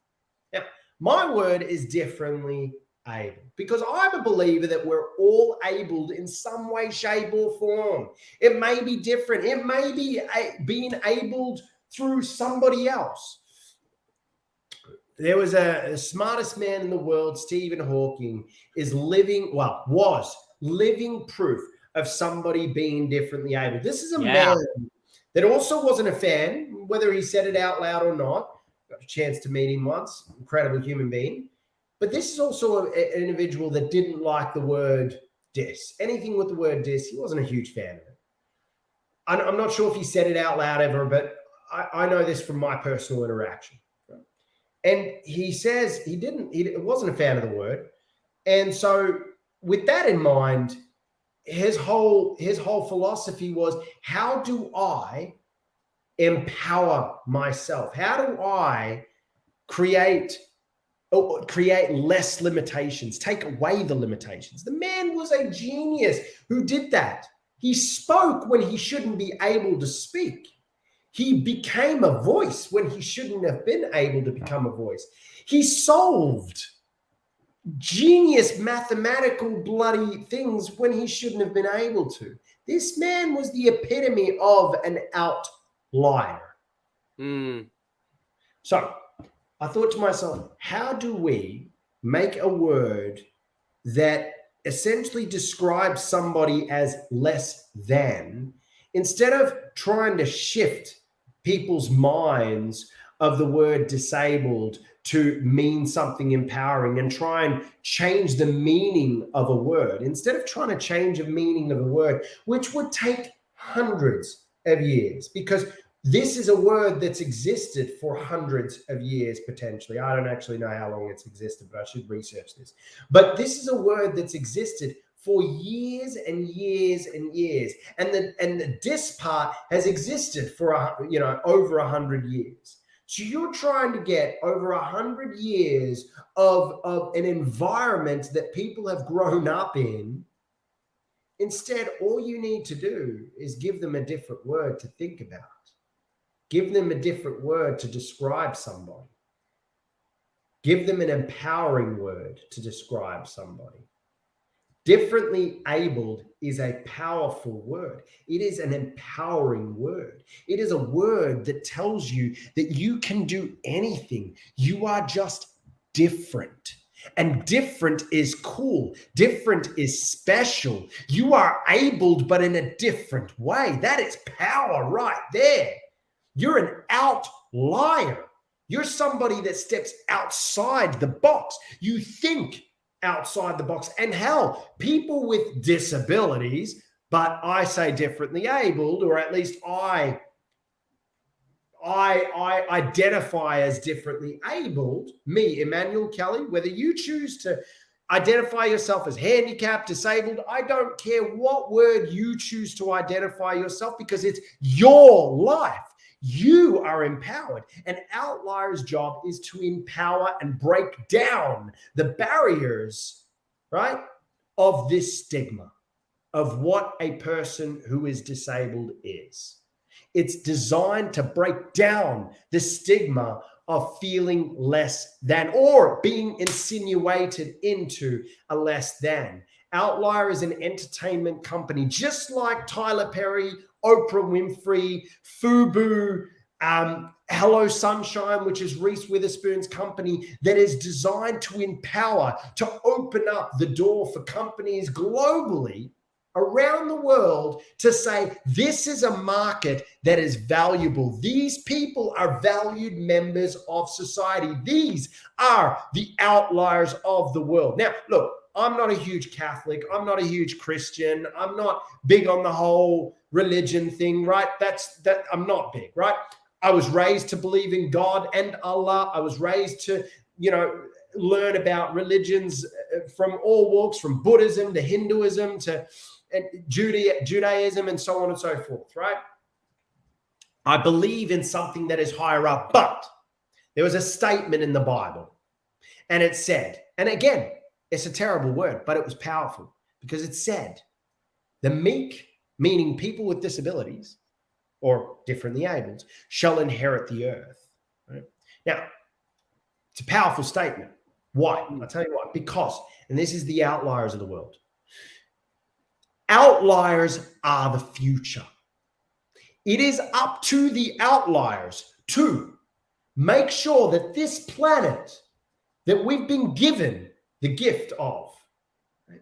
Now, my word is differently able because I'm a believer that we're all abled in some way, shape, or form. It may be different. It may be being abled through somebody else. There was the smartest man in the world, Stephen Hawking, was living proof of somebody being differently able. This is a man that also wasn't a fan, whether he said it out loud or not. Got a chance to meet him once, incredible human being. But this is also an individual that didn't like the word dis. Anything with the word dis, he wasn't a huge fan of it. I'm not sure if he said it out loud ever, but I know this from my personal interaction. And he says he wasn't a fan of the word. And so with that in mind, his whole philosophy was, how do I empower myself? How do I create less limitations, take away the limitations? The man was a genius who did that. He spoke when he shouldn't be able to speak. He became a voice when he shouldn't have been able to become a voice. He solved genius mathematical bloody things when he shouldn't have been able to. This man was the epitome of an outlier. So I thought to myself, how do we make a word that essentially describes somebody as less than, instead of trying to shift people's minds of the word disabled to mean something empowering and try and change the meaning of a word, instead of trying to change the meaning of a word, which would take hundreds of years, because this is a word that's existed for hundreds of years, potentially. I don't actually know how long it's existed, but I should research this. But this is a word that's existed for years and years and years. And the dis part has existed for, over 100 years. So you're trying to get over 100 years of an environment that people have grown up in. Instead, all you need to do is give them a different word to think about. Give them a different word to describe somebody. Give them an empowering word to describe somebody. Differently abled is a powerful word. It is an empowering word. It is a word that tells you that you can do anything. You are just different. And different is cool. Different is special. You are abled, but in a different way. That is power right there. You're an outlier. You're somebody that steps outside the box. You think outside the box. And hell, people with disabilities, but I say differently abled, or at least I identify as differently abled, me, Emmanuel Kelly, whether you choose to identify yourself as handicapped, disabled, I don't care what word you choose to identify yourself, because it's your life. You are empowered. And Outlier's job is to empower and break down the barriers, right, of this stigma of what a person who is disabled is. It's designed to break down the stigma of feeling less than, or being insinuated into a less than. Outlier is an entertainment company, just like Tyler Perry, Oprah Winfrey, FUBU, Hello Sunshine, which is Reese Witherspoon's company, that is designed to empower, to open up the door for companies globally around the world to say, this is a market that is valuable. These people are valued members of society. These are the outliers of the world. Now, look, I'm not a huge Catholic. I'm not a huge Christian. I'm not big on the whole religion thing, right? I'm not big, right? I was raised to believe in God and Allah. I was raised to, learn about religions from all walks, from Buddhism to Hinduism to Judaism and so on and so forth, right? I believe in something that is higher up, but there was a statement in the Bible, and it said, and again, it's a terrible word, but it was powerful, because it said, the meek, meaning people with disabilities or differently abled, shall inherit the earth. Right? Now, it's a powerful statement. Why? I'll tell you why. Because, and this is the outliers of the world, outliers are the future. It is up to the outliers to make sure that this planet that we've been given the gift of,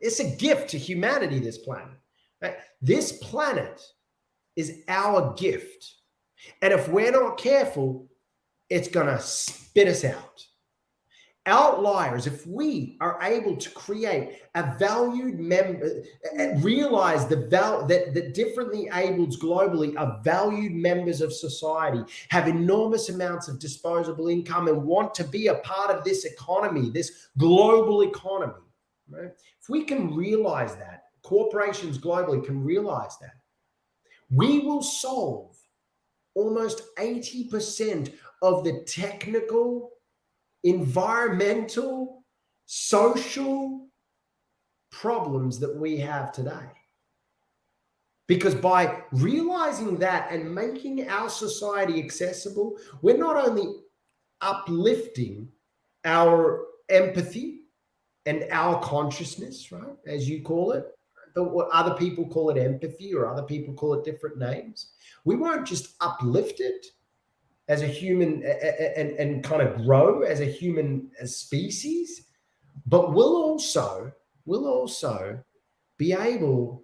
it's a gift to humanity, this planet. Right? This planet is our gift. And if we're not careful, it's going to spit us out. Outliers, if we are able to create a valued member, realize that differently ableds globally are valued members of society, have enormous amounts of disposable income, and want to be a part of this economy, this global economy, right? If we can realize that, corporations globally can realize that, we will solve almost 80% of the technical, environmental, social problems that we have today. Because by realizing that and making our society accessible, we're not only uplifting our empathy and our consciousness, right, as you call it, but what other people call it empathy, or other people call it different names. We won't just uplift it as a human and kind of grow as a human species, but we'll also will also be able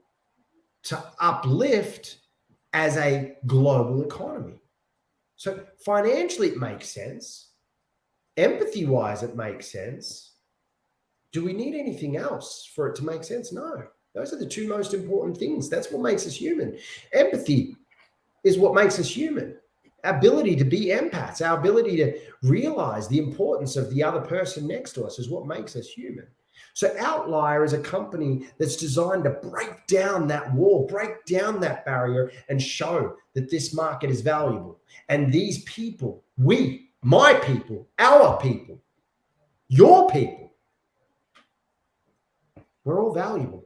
to uplift as a global economy. So financially, it makes sense. Empathy-wise, it makes sense. Do we need anything else for it to make sense? No. Those are the two most important things. That's what makes us human. Empathy is what makes us human. Our ability to be empaths, our ability to realize the importance of the other person next to us is what makes us human. So Outlier is a company that's designed to break down that wall, break down that barrier, and show that this market is valuable. And these people, we, my people, our people, your people, we're all valuable.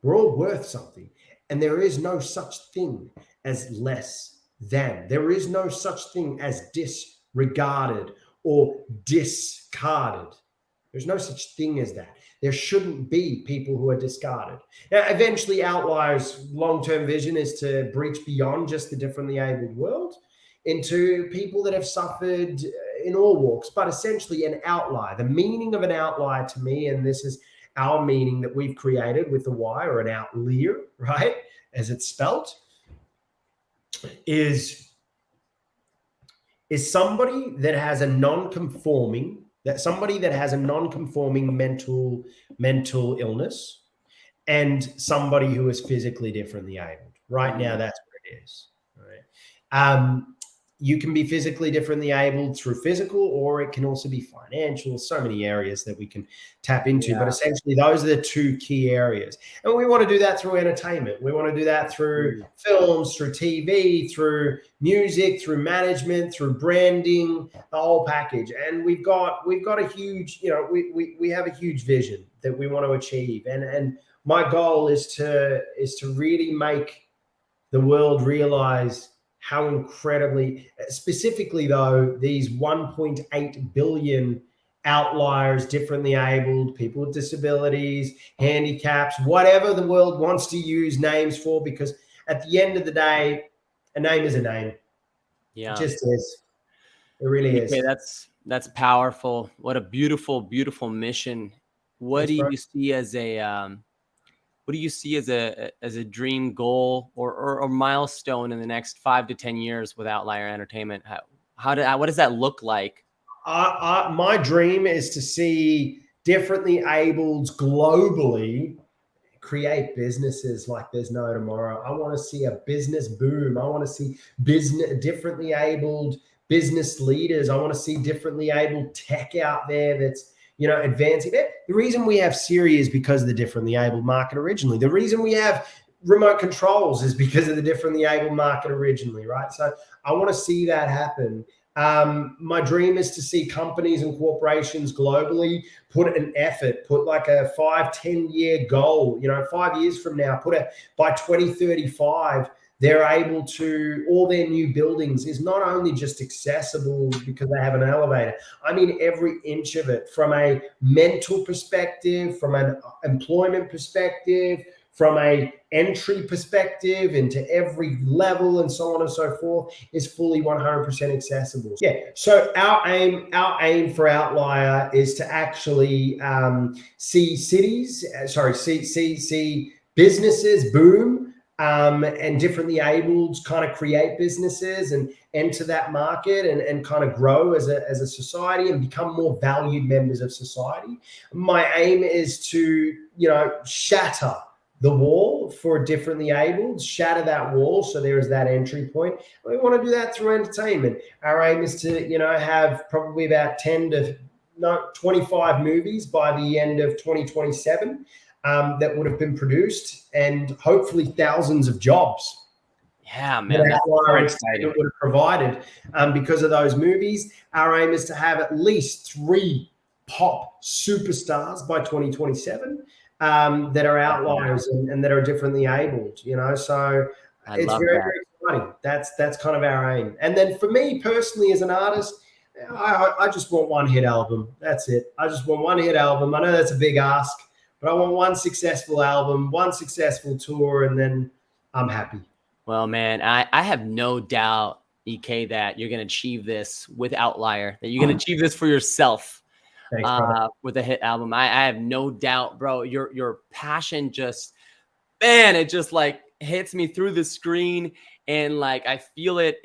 We're all worth something. And there is no such thing as less than. There is no such thing as disregarded or discarded. There's no such thing as that. There shouldn't be people who are discarded. Now, eventually, Outlier's long-term vision is to breach beyond just the differently abled world into people that have suffered in all walks, but essentially an outlier. The meaning of an outlier to me, and this is our meaning that we've created with the Y, or an outlier, right, as it's spelt, is somebody that has a non-conforming mental illness, and somebody who is physically differently abled. Right now, that's what it is. Right? You can be physically differently abled through physical, or it can also be financial. So many areas that we can tap into, but essentially those are the two key areas. And we want to do that through entertainment. We want to do that through films, through TV, through music, through management, through branding, the whole package. And we've got a huge, we have a huge vision that we want to achieve. And my goal is to really make the world realize how incredibly, specifically though, these 1.8 billion outliers, differently abled, people with disabilities, handicaps, whatever the world wants to use names for, because at the end of the day, a name is a name. Yeah. It just is. It really is. That's powerful. What a beautiful, beautiful mission. What do you see as a dream goal or milestone in the next 5 to 10 years with Outlier Entertainment? What does that look like? My dream is to see differently abled globally create businesses like there's no tomorrow. I want to see a business boom. I want to see differently abled business leaders. I want to see differently abled tech out there that's advancing. The reason we have Siri is because of the differently abled market originally. The reason we have remote controls is because of the differently abled market originally, right? So I want to see that happen. My dream is to see companies and corporations globally put like a 5-10 year goal, 5 years from now, by 2035, they're able to, all their new buildings is not only just accessible because they have an elevator. I mean, every inch of it, from a mental perspective, from an employment perspective, from a entry perspective into every level and so on and so forth, is fully 100% accessible. Yeah. So our aim for Outlier is to actually see businesses boom, and differently abled kind of create businesses and enter that market and kind of grow as a society and become more valued members of society. My aim is to, shatter the wall for differently abled, shatter that wall so there is that entry point. We want to do that through entertainment. Our aim is to, have probably about 25 movies by the end of 2027 that would have been produced, and hopefully thousands of jobs. Yeah, man, that's very exciting. Would have provided because of those movies. Our aim is to have at least 3 pop superstars by 2027 that are outliers and that are differently abled. So it's very, very exciting. That's kind of our aim. And then for me personally, as an artist, I just want one hit album. That's it. I just want one hit album. I know that's a big ask, but I want one successful album, one successful tour, and then I'm happy. Well, man, I have no doubt, EK, that you're going to achieve this with Outlier, that you're going to achieve this for yourself. Thanks, brother. with a hit album. I have no doubt, bro. Your passion just, man, it just like hits me through the screen, and like I feel it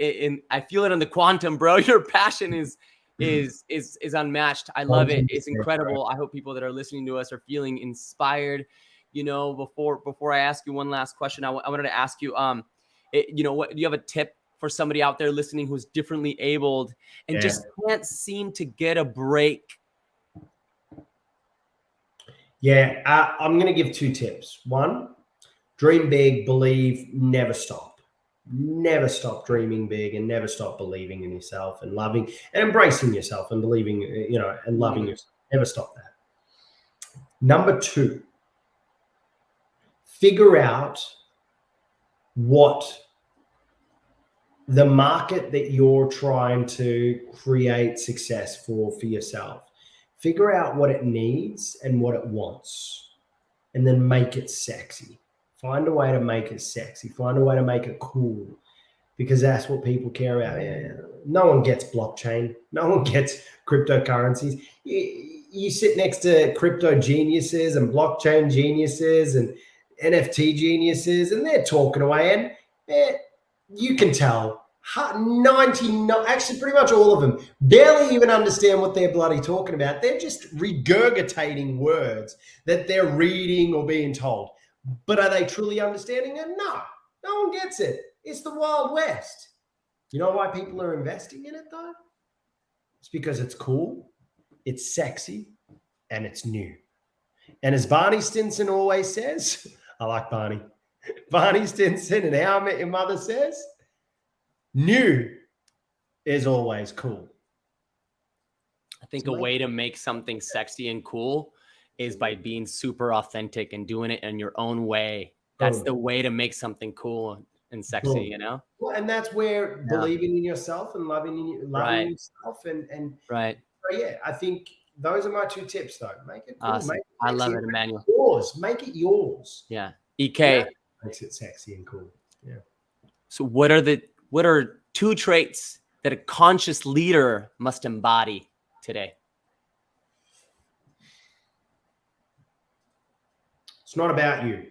I feel it in the quantum, bro. Your passion is unmatched. I love it. It's incredible. I hope people that are listening to us are feeling inspired. You know, before I ask you one last question, I wanted to ask you, you know, what do you have a tip for somebody out there listening who's differently abled and just can't seem to get a break? Yeah, I'm going to give 2 tips. 1, dream big, believe, never stop. Never stop dreaming big, and never stop believing in yourself and loving and embracing yourself and believing, you know, and loving yourself. Never stop that. Number 2, figure out what the market that you're trying to create success for yourself. Figure out what it needs and what it wants, and then make it sexy. Find a way to make it sexy. Find a way to make it cool, because that's what people care about. Yeah. No one gets blockchain. No one gets cryptocurrencies. You sit next to crypto geniuses and blockchain geniuses and NFT geniuses, and they're talking away, and you can tell 99, actually pretty much all of them, barely even understand what they're bloody talking about. They're just regurgitating words that they're reading or being told. But are they truly understanding it? No, no one gets it. It's the Wild West. You know why people are investing in it though? It's because it's cool, it's sexy, and it's new. And as Barney Stinson always says, I like Barney. Barney Stinson and How I Met Your Mother says, new is always cool. I think a way to make something sexy and cool is by being super authentic and doing it in your own way. That's the way to make something cool and sexy, you know? Well, and that's where believing in yourself and loving yourself and right. So yeah, I think those are my 2 tips though. Make it cool. Awesome. I love it, Emmanuel. Yours. Make it yours. Yeah. EK. Makes it sexy and cool. Yeah. So what are 2 traits that a conscious leader must embody today? It's not about you.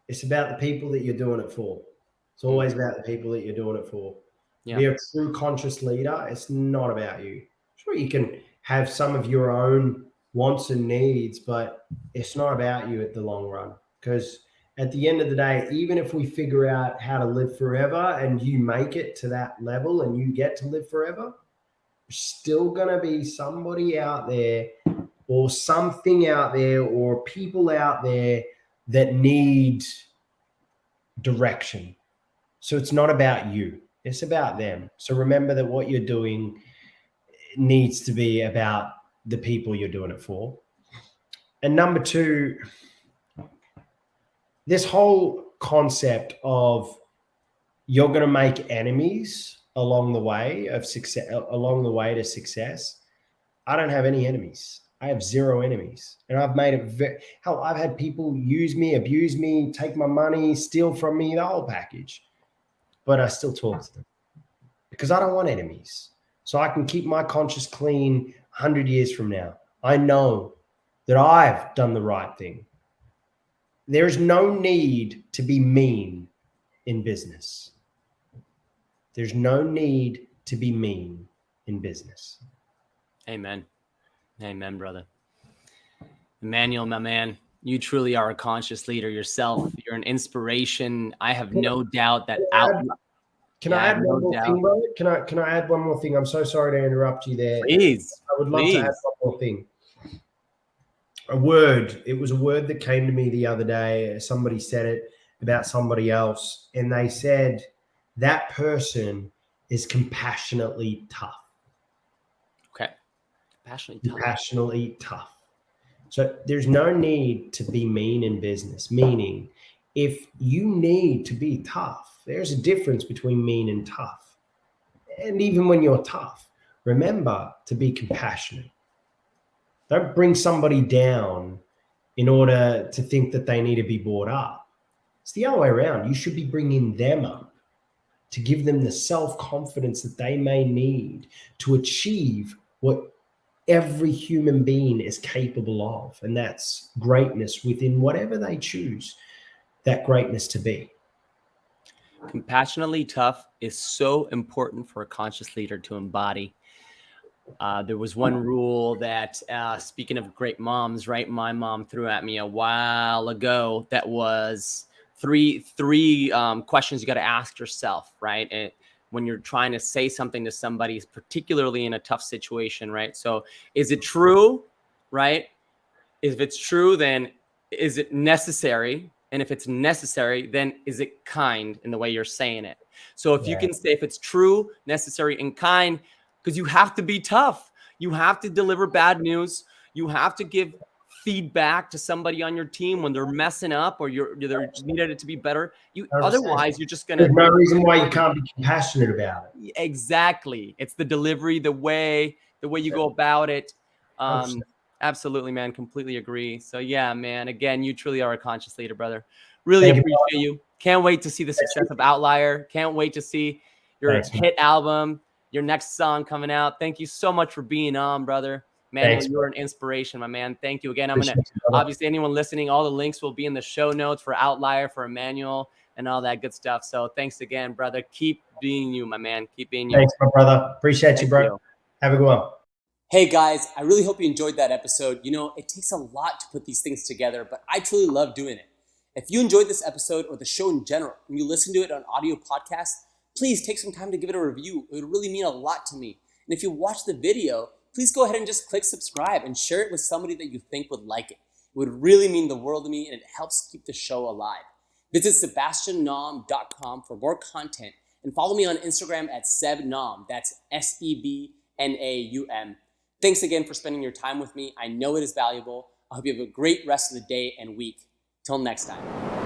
It's about the people that you're doing it for. It's always about the people that you're doing it for. Yeah. Be a true conscious leader. It's not about you. Sure, you can have some of your own wants and needs, but it's not about you at the long run. Because at the end of the day, even if we figure out how to live forever and you make it to that level and you get to live forever, there's still going to be somebody out there or something out there or people out there that need direction. So it's not about you. It's about them. So remember that what you're doing needs to be about the people you're doing it for. And number 2, this whole concept of you're going to make enemies along the way of success, along the way to success. I don't have any enemies. I have 0 enemies, and I've made it hell. I've had people use me, abuse me, take my money, steal from me, the whole package, but I still talk to them because I don't want enemies. So I can keep my conscience clean 100 years from now. I know that I've done the right thing. There is no need to be mean in business. There's no need to be mean in business. Amen. Amen, brother. Emmanuel, my man, you truly are a conscious leader yourself. You're an inspiration. I have no doubt that Can I add one more thing, brother? Can I add one more thing? I'm so sorry to interrupt you there. Please. I would love to add one more thing. A word. It was a word that came to me the other day. Somebody said it about somebody else, and they said that person is compassionately tough. Okay. Compassionately tough. So there's no need to be mean in business, meaning if you need to be tough, there's a difference between mean and tough. And even when you're tough, remember to be compassionate. Don't bring somebody down in order to think that they need to be brought up. It's the other way around. You should be bringing them up to give them the self-confidence that they may need to achieve every human being is capable of, and that's greatness within whatever they choose that greatness to be. Compassionately tough is so important for a conscious leader to embody. There was one rule that, speaking of great moms, right? My mom threw at me a while ago. That was three questions you got to ask yourself, right? And when you're trying to say something to somebody, particularly in a tough situation, right? So, is it true, right? If it's true, then is it necessary? And if it's necessary, then is it kind in the way you're saying it? So if you can say if it's true, necessary, and kind, because you have to be tough. You have to deliver bad news. You have to give feedback to somebody on your team when they're messing up or they're needed it to be better. Otherwise you're just gonna. There's no reason why you can't be compassionate about it. Exactly. It's the delivery, the way you go about it. Absolutely, man. Completely agree. So yeah, man, again, you truly are a conscious leader, brother. Really appreciate you. Can't wait to see the success of Outlier. Can't wait to see your hit album, your next song coming out. Thank you so much for being on, brother. Man, you're an inspiration, my man. Thank you again. I'm going to, obviously, anyone listening, all the links will be in the show notes for Outlier, for Emmanuel, and all that good stuff. So thanks again, brother. Keep being you, my man. Keep being you. Thanks, my brother. Appreciate you, bro. Have a good one. Hey guys, I really hope you enjoyed that episode. You know, it takes a lot to put these things together, but I truly love doing it. If you enjoyed this episode or the show in general, and you listen to it on audio podcasts, please take some time to give it a review. It would really mean a lot to me. And if you watch the video, please go ahead and just click subscribe and share it with somebody that you think would like it. It would really mean the world to me, and it helps keep the show alive. Visit sebastiannaum.com for more content and follow me on Instagram at sebnaum. That's SEBNAUM. Thanks again for spending your time with me. I know it is valuable. I hope you have a great rest of the day and week. Till next time.